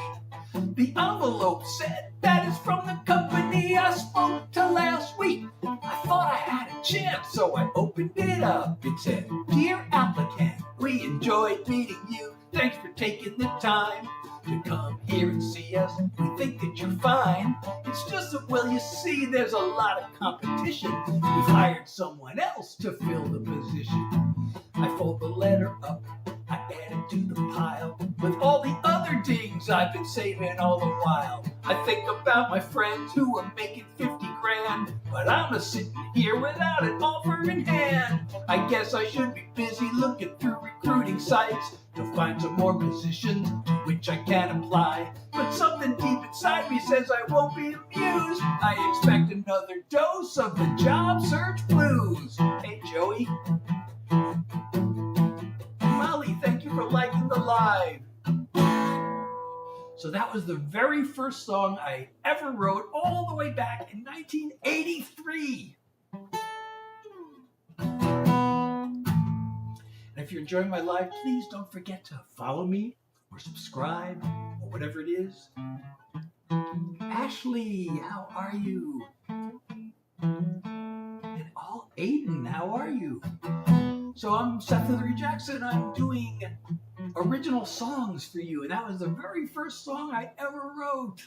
The envelope said that it's from the company I spoke to last week. I thought I had a chance, so I opened it up. It said, Dear applicant, we enjoyed meeting you. Thanks for taking the time to come here and see us. We think that you're fine. It's just that, well, you see, there's a lot of competition. We've hired someone else to fill the position. I fold the letter up, I add it to the pile with all the other dings I've been saving all the while. I think about my friends who are making 50 grand, but I'm a sitting here without an offer in hand. I guess I should be busy looking through recruiting sites to find some more positions to which I can apply. But something deep inside me says I won't be amused. I expect another dose of the job search blues. Hey, Joey. Molly, thank you for liking the live. So that was the very first song I ever wrote, all the way back in 1983. And if you're enjoying my live, please don't forget to follow me or subscribe or whatever it is. Ashley, how are you? And all Aiden, how are you? So I'm Seth Hilary Jackson. I'm doing original songs for you, and that was the very first song I ever wrote.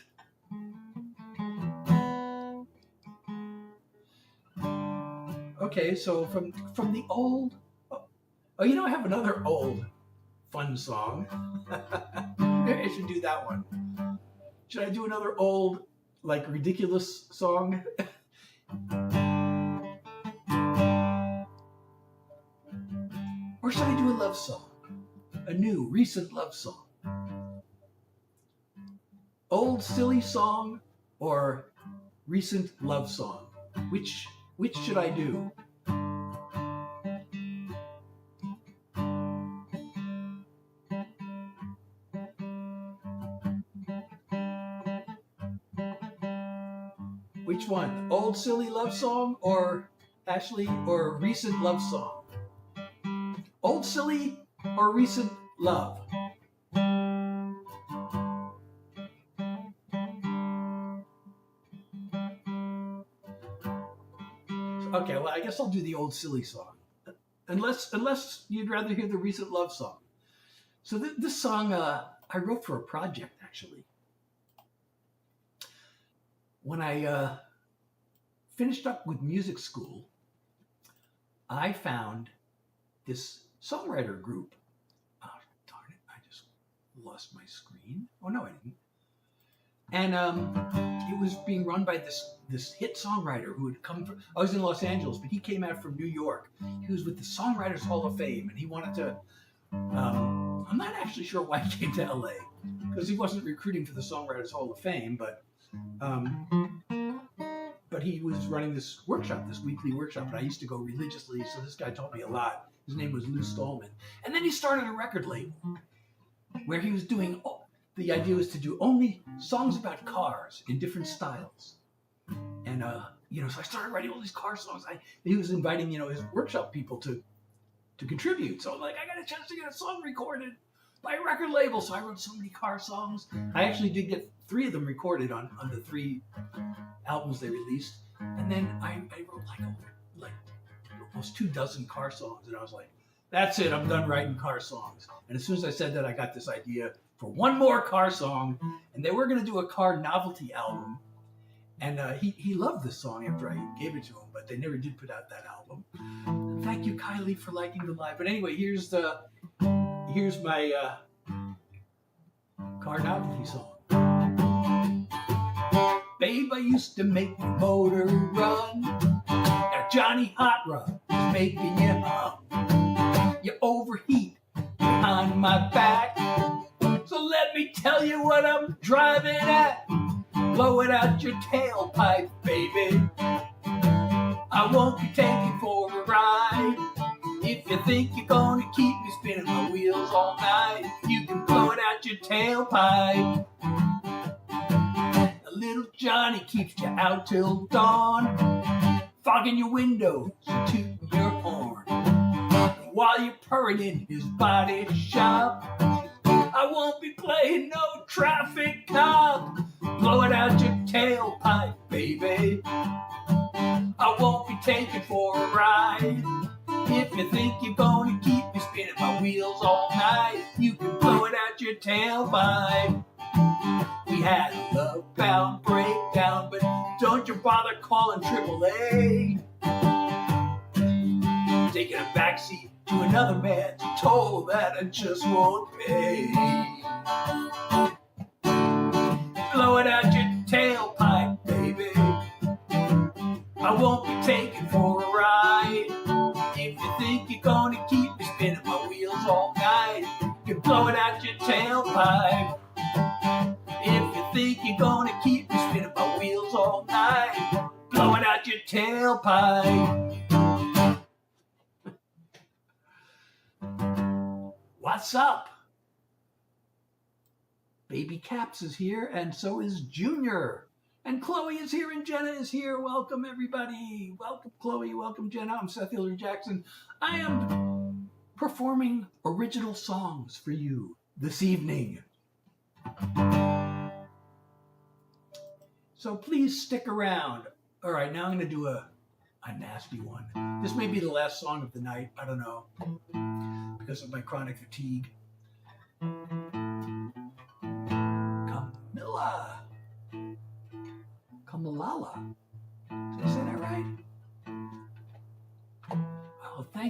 Okay, so from the old. Oh, you know, I have another old fun song. Maybe I should do that one. Should I do another old, like, ridiculous song? Or should I do a love song? A new, recent love song? Old, silly song or recent love song? Which should I do? Which one? Old, silly love song or Ashley or recent love song? Old, silly or recent love? Okay, well, I guess I'll do the old silly song, unless you'd rather hear the recent love song. So this song I wrote for a project actually. When I finished up with music school, I found this songwriter group. Oh, darn it! I just lost my screen. Oh no, I didn't. And it was being run by this hit songwriter who had come from. I was in Los Angeles, but he came out from New York. He was with the Songwriters Hall of Fame, and he wanted to. I'm not actually sure why he came to LA, because he wasn't recruiting for the Songwriters Hall of Fame, but he was running this workshop, this weekly workshop, and I used to go religiously. So this guy taught me a lot. His name was Lou Stallman, and then he started a record label where he was doing. The idea was to do only songs about cars in different styles. And, so I started writing all these car songs. He was inviting, his workshop people to contribute. So I'm like, I got a chance to get a song recorded by a record label. So I wrote so many car songs. I actually did get 3 of them recorded on the 3 albums they released. And then I wrote like almost 24 car songs. And I was like, that's it, I'm done writing car songs. And as soon as I said that, I got this idea for one more car song, and they were going to do a car novelty album. And he loved this song after I gave it to him, but they never did put out that album. And thank you, Kylie, for liking the live. But anyway, here's my car novelty song. Babe, I used to make the motor run. Now Johnny Hot Rod is making you hum. You overheat behind my back. So let me tell you what I'm driving at. Blow it out your tailpipe, baby. I won't be taking for a ride. If you think you're gonna keep me spinning my wheels all night, you can blow it out your tailpipe. Little Johnny keeps you out till dawn, fogging your windows and tooting your horn. And while you're purring in his body shop, I won't be playing no traffic cop. Blow it out your tailpipe, baby. I won't be taking for a ride. If you think you're gonna keep me spinning my wheels all night, you can blow it out your tailpipe. We had a love-bound breakdown, but don't you bother calling AAA. Taking a backseat to another man's toll that I just won't pay. Blow it out your tailpipe, baby. I won't be taking for a ride. If you think you're gonna keep me spinning my wheels all night, you can blow it out your tailpipe. If you think you're gonna keep me spinning my wheels all night, blow it out your tailpipe. What's up? Baby Caps is here, and so is Junior. And Chloe is here, and Jenna is here. Welcome, everybody. Welcome, Chloe. Welcome, Jenna. I'm Seth Hilary Jackson. I am performing original songs for you this evening. So please stick around. All right, now I'm going to do a nasty one. This may be the last song of the night. I don't know, because of my chronic fatigue. Kamilala. Did I say that right?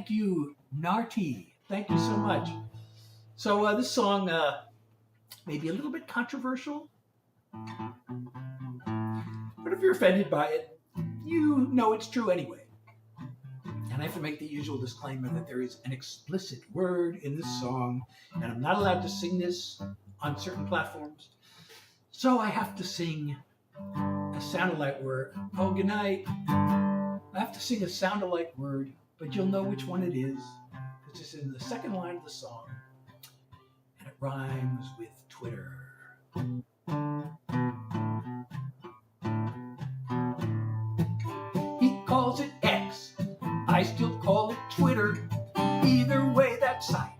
thank you, Narty. Thank you so much. So this song may be a little bit controversial, but if you're offended by it, you know it's true anyway. And I have to make the usual disclaimer that there is an explicit word in this song, and I'm not allowed to sing this on certain platforms. So I have to sing a sound-alike word. Oh, good night. I have to sing a sound-alike word, but you'll know which one it is, because it's in the second line of the song, and it rhymes with Twitter. He calls it X. I still call it Twitter. Either way, that site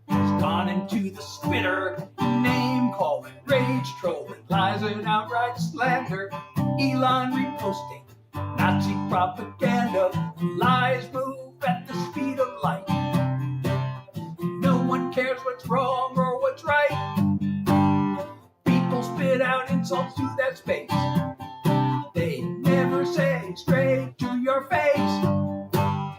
has gone into the spitter. Name calling, rage trolling, lies and outright slander. Elon reposting, Nazi propaganda. Lies move at the speed of light. No one cares what's wrong or what's right. People spit out insults to that space. They never say straight to your face.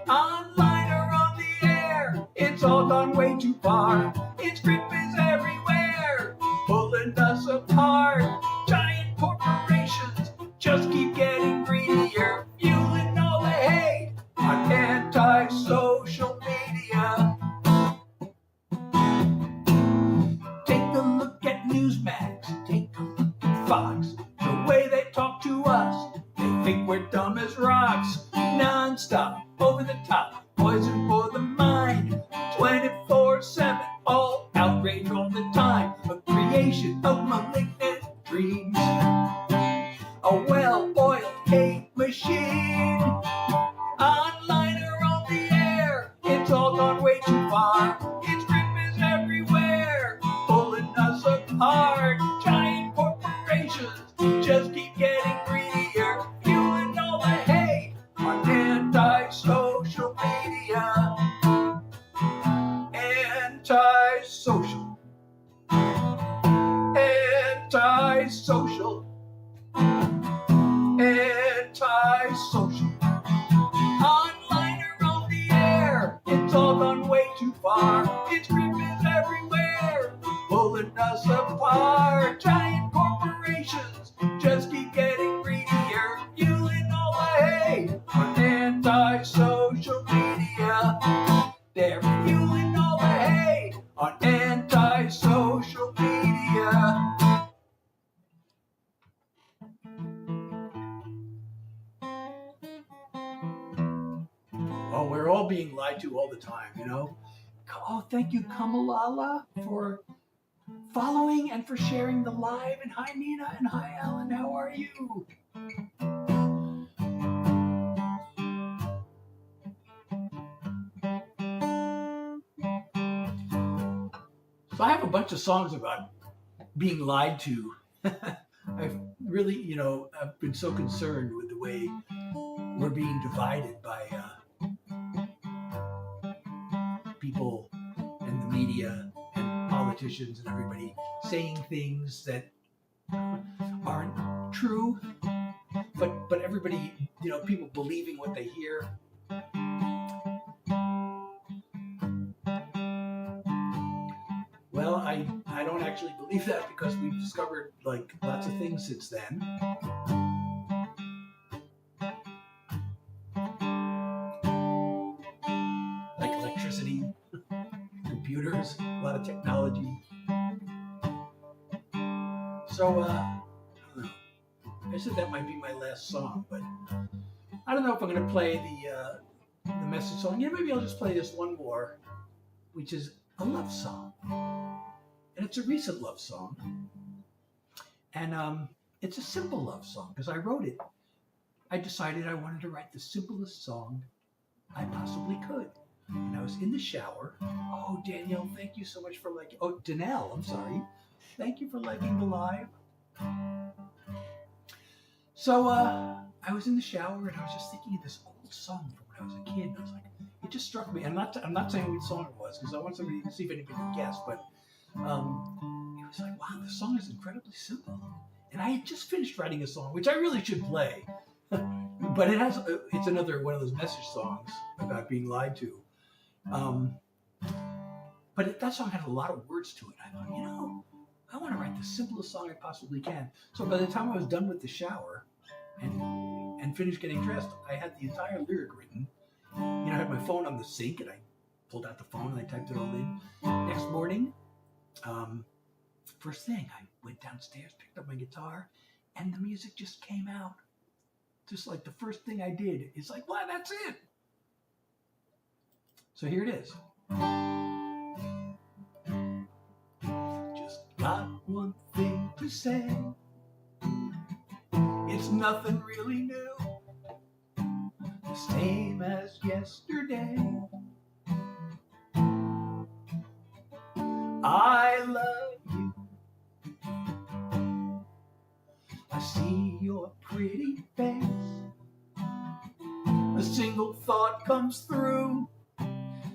Online or on the air, it's all gone way too far. Its grip is everywhere, pulling us apart. Giant corporations just keep getting greedier, fueling all the hate on anti-social media. Take a look at Newsmax, take a look at Fox. The way they talk to us, they think we're dumb as rocks. Non-stop, over the top, poison for the mind. 24/7, all outrage all the time. A creation of malignant dreams. A well-oiled hate machine. Online or on the air, it's all gone way too far. Its grip is everywhere, pulling us apart. Giant corporations just keep getting greedier, fueling all the hate on anti-social media. Anti-social. Anti-social. Anti-social. Online or on the air, it's all gone way too far. Its grip is everywhere, pulling us apart. Giant corporations just keep getting greedier, fueling all the hate on anti-social media. They're fueling all the hate on anti-social media. Oh, we're all being lied to all the time, you know? Oh, thank you, Kamalala, for following and for sharing the live. And hi, Nina, and hi, Alan. How are you? So I have a bunch of songs about being lied to. I've really, I've been so concerned with the way we're being divided by people and the media and politicians and everybody saying things that aren't true, but everybody, people believing what they hear. Well, I don't actually believe that, because we've discovered lots of things since then. Like electricity, computers, a lot of technology. So, I don't know. I said that might be my last song, but I don't know if I'm going to play the message song. Yeah, maybe I'll just play this one more, which is a love song. And it's a recent love song. And it's a simple love song, because I wrote it. I decided I wanted to write the simplest song I possibly could. And I was in the shower. Oh, Danielle, thank you so much for liking. Oh, Danelle, I'm sorry. Thank you for liking the live. So I was in the shower, and I was just thinking of this old song from when I was a kid. And I was like, it just struck me. I'm not saying which song it was, because I want somebody to see if anybody can guess. But it was like, wow, this song is incredibly simple. And I had just finished writing a song, which I really should play. But it's another one of those message songs about being lied to. But that song had a lot of words to it. I thought, I want to write the simplest song I possibly can. So by the time I was done with the shower and finished getting dressed, I had the entire lyric written. I had my phone on the sink, and I pulled out the phone and I typed it all in. Next morning, first thing, I went downstairs, picked up my guitar, and the music just came out. Just like the first thing I did. It's like, wow, that's it. So here it is. Just got one thing to say. It's nothing really new. The same as yesterday. I love you. I see your pretty face. A single thought comes through.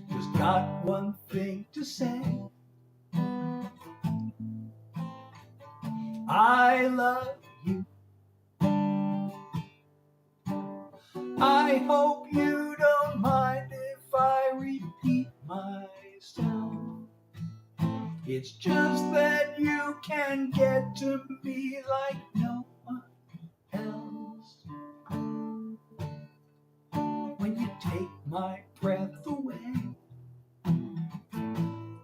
Just got one thing to say. I love you. I hope you don't mind if I repeat myself. It's just that you can get to me like no one else. When you take my breath away,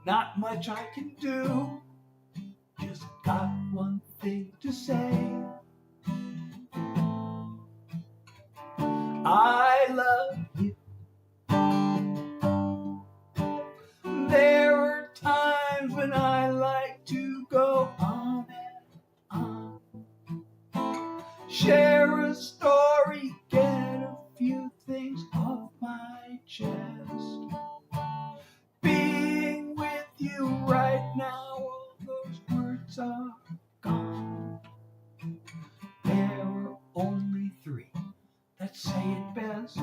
not much I can do. Just got one thing to say. I love you. There are times when I like to go on and on. Share a story, get a few things off my chest. Being with you right now, all those words are gone. There are only three that say it best.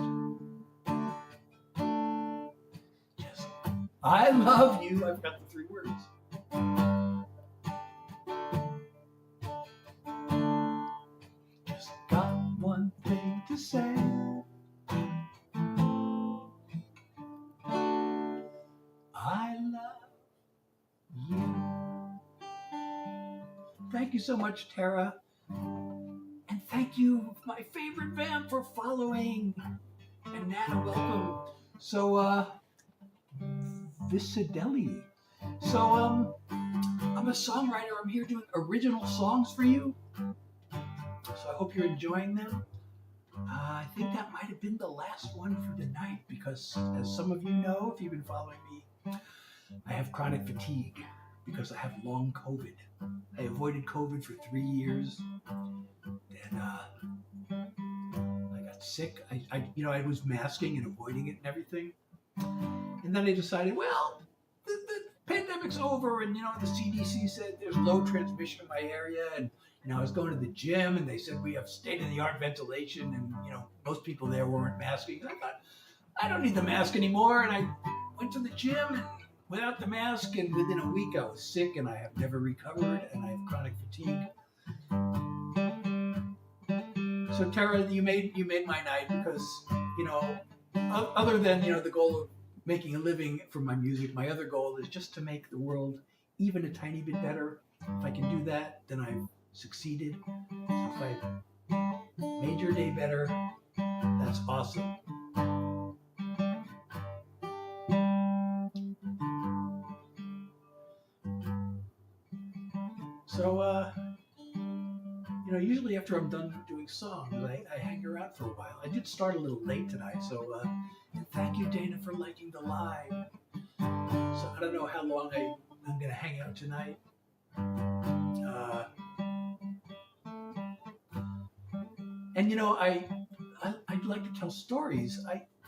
Just, I love you. I forgot the three words. Just got one thing to say. I love you. Thank you so much, Tara. And thank you, my favorite vamp, for following. And Nana, welcome. So, Visadeli. So, I'm a songwriter. I'm here doing original songs for you. So I hope you're enjoying them. I think that might have been the last one for the night because, as some of you know, if you've been following me, I have chronic fatigue because I have long COVID. I avoided COVID for 3 years. And I got sick. I was masking and avoiding it and everything. And then I decided, well, the pandemic's over, and the CDC said there's low transmission in my area, and I was going to the gym, and they said we have state-of-the-art ventilation, and most people there weren't masking. And I thought, I don't need the mask anymore, and I went to the gym and without the mask, and within a week I was sick, and I have never recovered, and I have chronic fatigue. So Tara, you made my night because other than the goal of making a living from my music, my other goal is just to make the world even a tiny bit better. If I can do that, then I've succeeded. So if I made your day better, that's awesome. So usually after I'm done doing songs, I hang around for a while. I did start a little late tonight, so and thank you, Dana, for liking the live. So I don't know how long I'm going to hang out tonight. And I'd like to tell stories.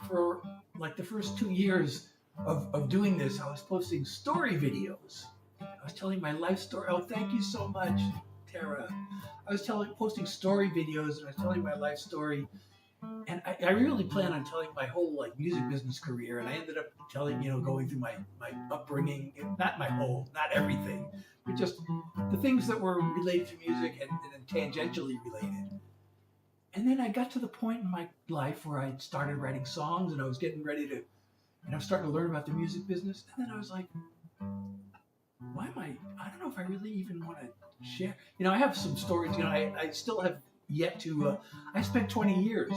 For like the first 2 years of doing this, I was posting story videos. I was telling my life story. Oh, thank you so much, Tara. I was posting story videos, and I was telling my life story. And I really plan on telling my whole music business career. And I ended up telling, going through my upbringing, not everything, but just the things that were related to music and tangentially related. And then I got to the point in my life where I started writing songs, and I was getting ready to and I was starting to learn about the music business. And then I was like, why am I don't know if I really even want to share. I have some stories. I still have yet to, I spent 20 years,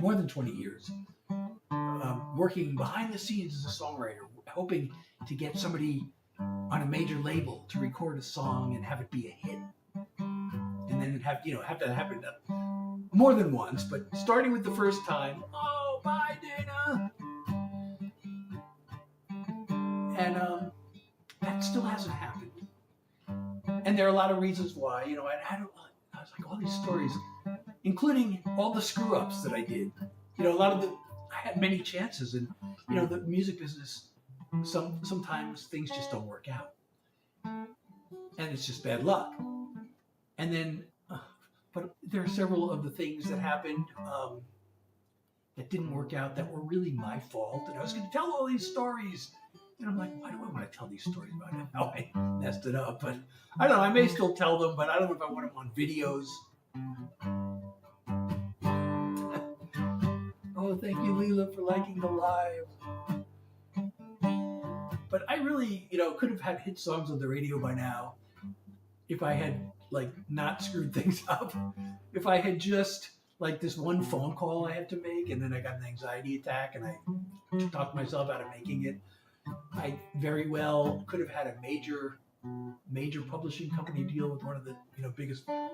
more than 20 years, working behind the scenes as a songwriter, hoping to get somebody on a major label to record a song and have it be a hit. And then have that happen more than once, but starting with the first time, oh, bye, Dana. And that still hasn't happened. And there are a lot of reasons why, I was like, all these stories, including all the screw ups that I did. I had many chances, and, the music business, sometimes things just don't work out. And it's just bad luck. And then, but there are several of the things that happened that didn't work out that were really my fault. And I was going to tell all these stories. And I'm like, why do I want to tell these stories about how I messed it up? But I don't know, I may still tell them, but I don't know if I want them on videos. Oh, thank you, Leela, for liking the live. But I really, could have had hit songs on the radio by now if I had, not screwed things up. If I had just, this one phone call I had to make, and then I got an anxiety attack, and I talked myself out of making it. I very well could have had a major publishing company deal with one of the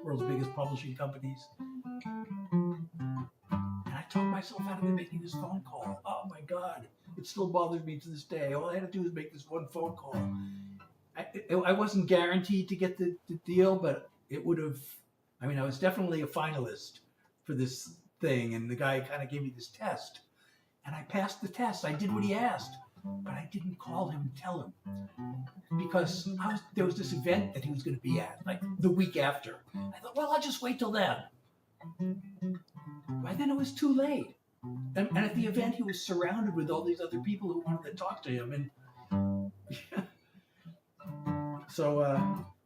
world's biggest publishing companies. And I talked myself out of making this phone call. Oh my God, it still bothers me to this day. All I had to do was make this one phone call. I wasn't guaranteed to get the deal, but it would have. I was definitely a finalist for this thing, and the guy kind of gave me this test, and I passed the test. I did what he asked. But I didn't call him and tell him because there was this event that he was going to be at, the week after. I thought, well, I'll just wait till then. By then it was too late. And at the event, he was surrounded with all these other people who wanted to talk to him. And so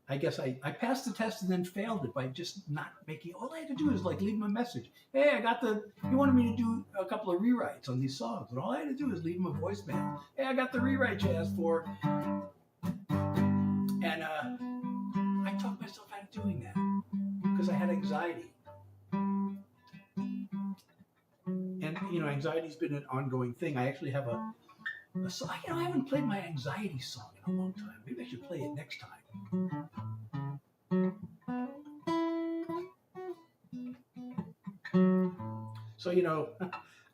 I guess I passed the test and then failed it by just not making. All I had to do is leave him a message. Hey, he wanted me to do a couple of rewrites on these songs, and all I had to do is leave him a voicemail. Hey, I got the rewrite you asked for, and I talked myself out of doing that because I had anxiety, and anxiety's been an ongoing thing. I actually have a song. I haven't played my anxiety song in a long time. Maybe I should play it next time. So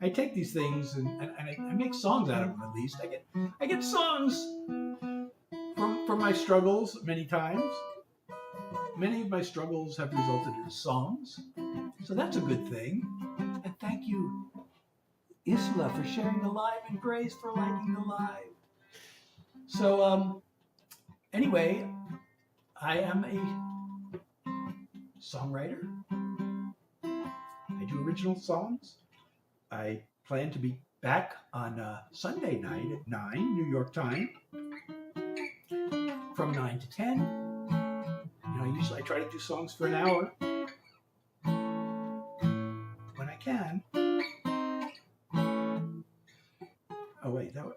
I take these things and I make songs out of them. At least I get songs from my struggles many times. Many of my struggles have resulted in songs, so that's a good thing. And thank you, Isla, for sharing the live, and Grace for liking the live. So anyway, I am a songwriter. I do original songs. I plan to be back on Sunday night at 9 New York time, from 9 to 10. Usually I try to do songs for an hour when I can. Oh wait, that's right.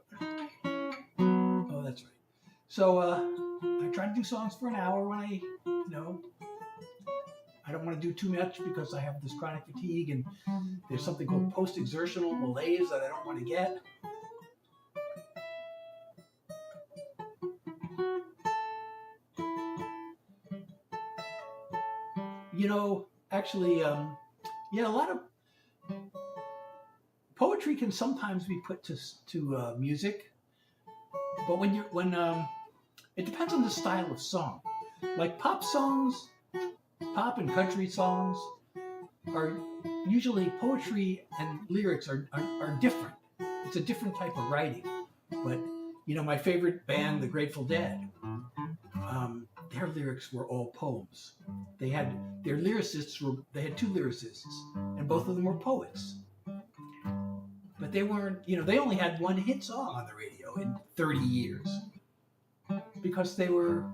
So I try to do songs for an hour when I don't want to do too much because I have this chronic fatigue, and there's something called post-exertional malaise that I don't want to get. Actually, a lot of poetry can sometimes be put to music, but when it depends on the style of song. Like pop songs, pop and country songs are usually poetry and lyrics are different. It's a different type of writing. But my favorite band, the Grateful Dead, their lyrics were all poems. They had two lyricists, and both of them were poets. But they weren't, they only had one hit song on the radio in 30 years because they were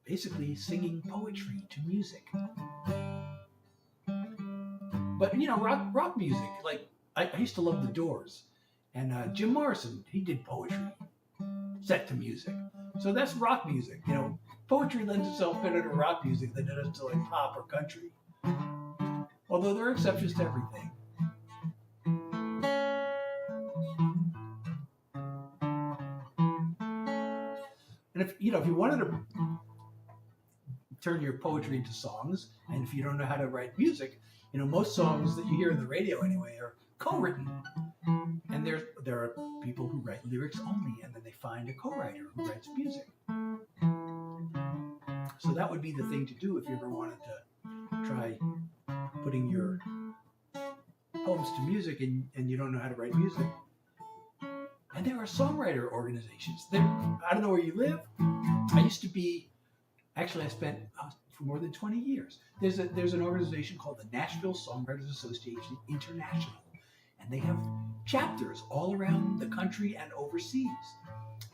basically singing poetry to music. But rock music, I used to love the Doors, And Jim Morrison, he did poetry set to music. So that's rock music. You know, poetry lends itself better to rock music than it does to like pop or country. Although there are exceptions to everything. And if you wanted to turn your poetry into songs, and if you don't know how to write music, most songs that you hear on the radio anyway are co-written. And there are people who write lyrics only, and then they find a co-writer who writes music. So that would be the thing to do if you ever wanted to try putting your poems to music and you don't know how to write music. And there are songwriter organizations. I don't know where you live. I spent for more than 20 years. There's an organization called the Nashville Songwriters Association International, and they have chapters all around the country and overseas.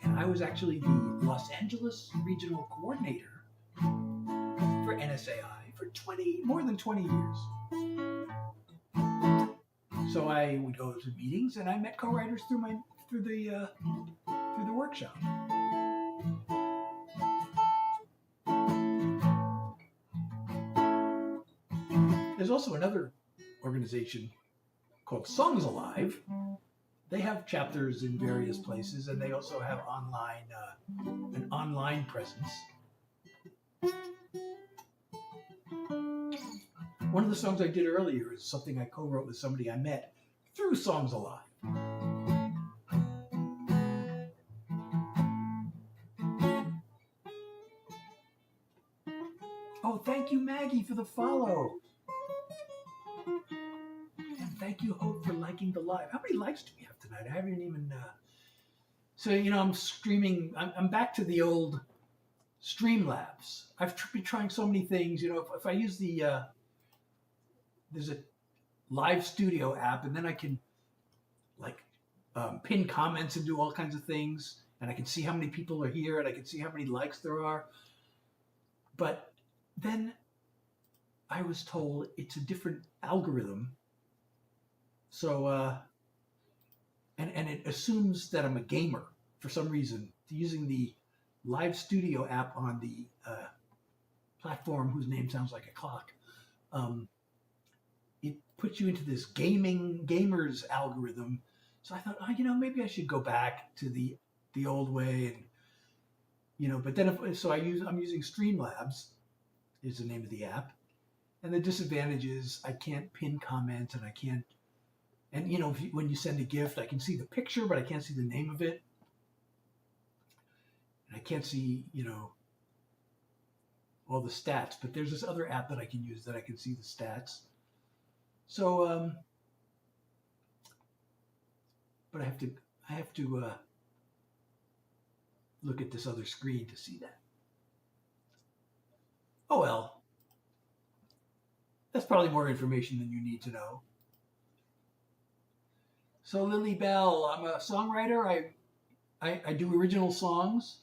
And I was actually the Los Angeles regional coordinator for NSAI for more than 20 years. So I would go to meetings and I met co-writers through the workshop. There's also another organization called Songs Alive. They have chapters in various places, and they also have an online presence. One of the songs I did earlier is something I co-wrote with somebody I met through Songs Alive. Oh, thank you, Maggie, for the follow. And thank you, Hope, for liking the live. How many likes do we have tonight? I haven't even... So, I'm streaming. I'm back to the old Streamlabs. I've been trying so many things. If I use the... there's a live studio app, and then I can pin comments and do all kinds of things. And I can see how many people are here, and I can see how many likes there are. But then I was told it's a different algorithm. So, and it assumes that I'm a gamer for some reason. Using the live studio app on the platform whose name sounds like a clock, it puts you into this gamers algorithm. So I thought, maybe I should go back to the old way, and But then I'm using Streamlabs, is the name of the app, and the disadvantage is I can't pin comments, and I can't. And, when you send a gift, I can see the picture, but I can't see the name of it. And I can't see, all the stats. But there's this other app that I can use that I can see the stats. So, but I have to look at this other screen to see that. Oh, well. That's probably more information than you need to know. So Lily Bell, I'm a songwriter. I do original songs.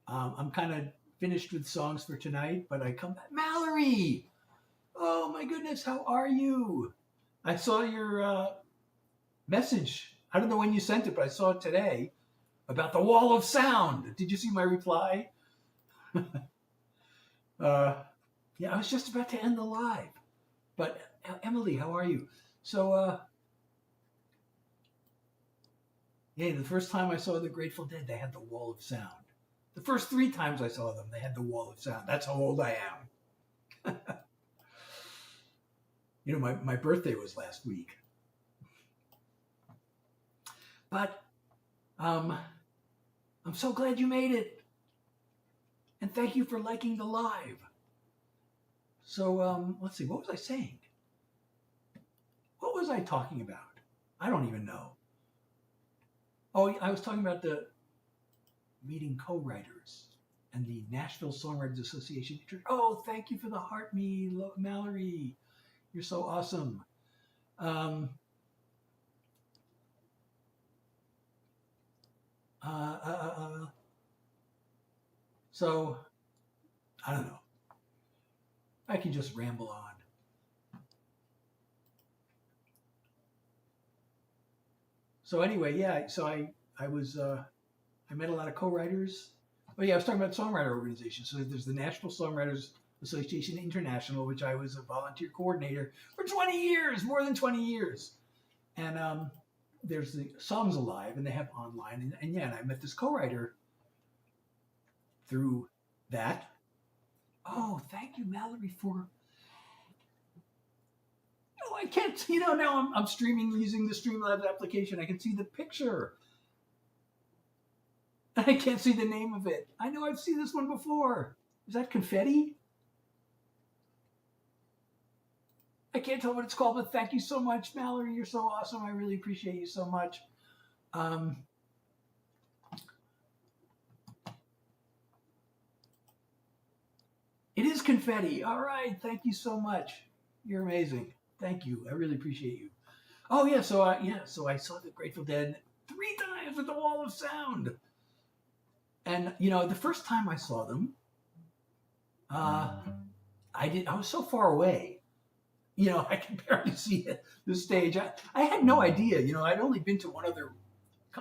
I'm kind of finished with songs for tonight, but I come back. Mallory! Oh my goodness, how are you? I saw your message. I don't know when you sent it, but I saw it today about the wall of sound. Did you see my reply? Yeah, I was just about to end the live. But Emily, how are you? So, yeah, the first time I saw the Grateful Dead, they had the wall of sound. The first 3 times I saw them, they had the wall of sound. That's how old I am. My birthday was last week. But I'm so glad you made it. And thank you for liking the live. So let's see, what was I saying? What was I talking about? I don't even know. Oh, I was talking about the meeting co-writers and the Nashville Songwriters Association. Oh, thank you for the heart me, Mallory. You're so awesome. So, I don't know. I can just ramble on. So anyway, yeah. So I was I met a lot of co-writers. Oh yeah, I was talking about songwriter organizations. So there's the National Songwriters Association International, which I was a volunteer coordinator for 20 years, more than 20 years. And there's the Songs Alive, and they have online. And yeah, and I met this co-writer through that. Oh, thank you, Mallory, for. Oh, I can't. Now I'm streaming using the Streamlabs application. I can see the picture. I can't see the name of it. I know I've seen this one before. Is that confetti? I can't tell what it's called, but thank you so much, Mallory. You're so awesome. I really appreciate you so much. It is confetti. All right. Thank you so much. You're amazing. Thank you. I really appreciate you. Oh yeah. So I saw the Grateful Dead 3 times at the Wall of Sound. And the first time I saw them, I was so far away. I could barely see the stage. I had no idea. I'd only been to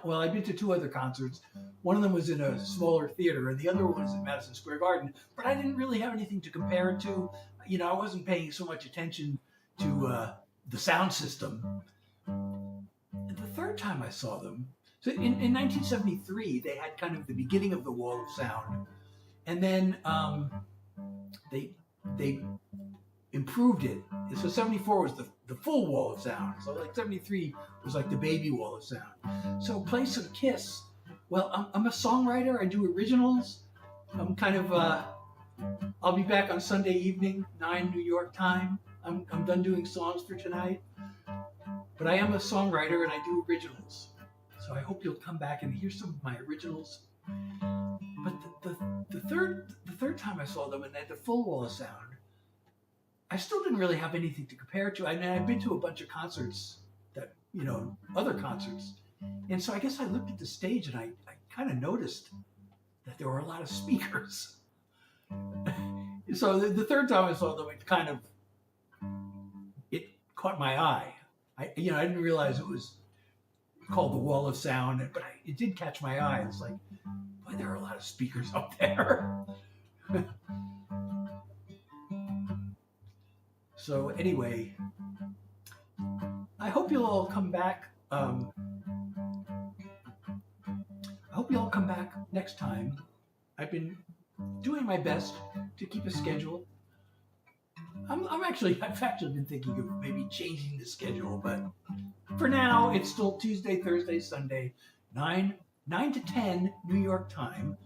I'd been to 2 other concerts. One of them was in a smaller theater, and the other one was at Madison Square Garden. But I didn't really have anything to compare it to. I wasn't paying so much attention to the sound system. And the third time I saw them, so in 1973, they had kind of the beginning of the Wall of Sound, and then they improved it. So 74 was the full Wall of Sound. So like 73 was like the baby Wall of Sound. So play some Kiss. Well, I'm a songwriter. I do originals. I'm kind of I'll be back on Sunday evening, 9 New York time. I'm done doing songs for tonight. But I am a songwriter and I do originals. So I hope you'll come back and hear some of my originals. But the third time I saw them and they had the full Wall of Sound, I still didn't really have anything to compare it to. I mean, I've been to a bunch of concerts that, other concerts. And so I guess I looked at the stage and I kind of noticed that there were a lot of speakers. So the third time I saw them, it caught my eye. I didn't realize it was called the Wall of Sound, but it did catch my eye. It's like, boy, there are a lot of speakers up there. So anyway, I hope you'll all come back. I hope you all come back next time. I've been doing my best to keep a schedule. I've actually been thinking of maybe changing the schedule, but for now it's still Tuesday, Thursday, Sunday, 9 to 10 New York time.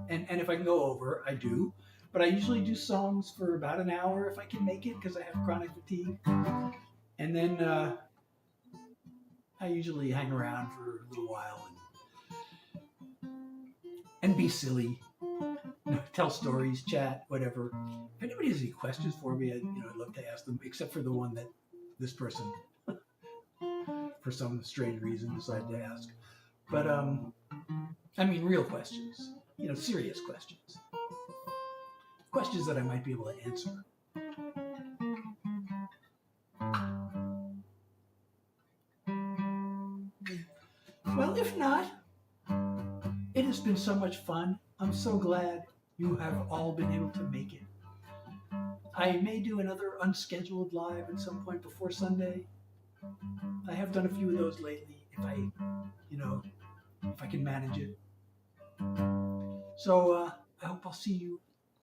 And if I can go over, I do. But I usually do songs for about an hour if I can make it, because I have chronic fatigue. And then I usually hang around for a little while and be silly, tell stories, chat, whatever. If anybody has any questions for me, I'd love to ask them, except for the one that this person, for some strange reason, decided to ask. But real questions, serious questions. Questions that I might be able to answer. Well, if not, it has been so much fun. I'm so glad you have all been able to make it. I may do another unscheduled live at some point before Sunday. I have done a few of those lately, if I can manage it. So I hope I'll see you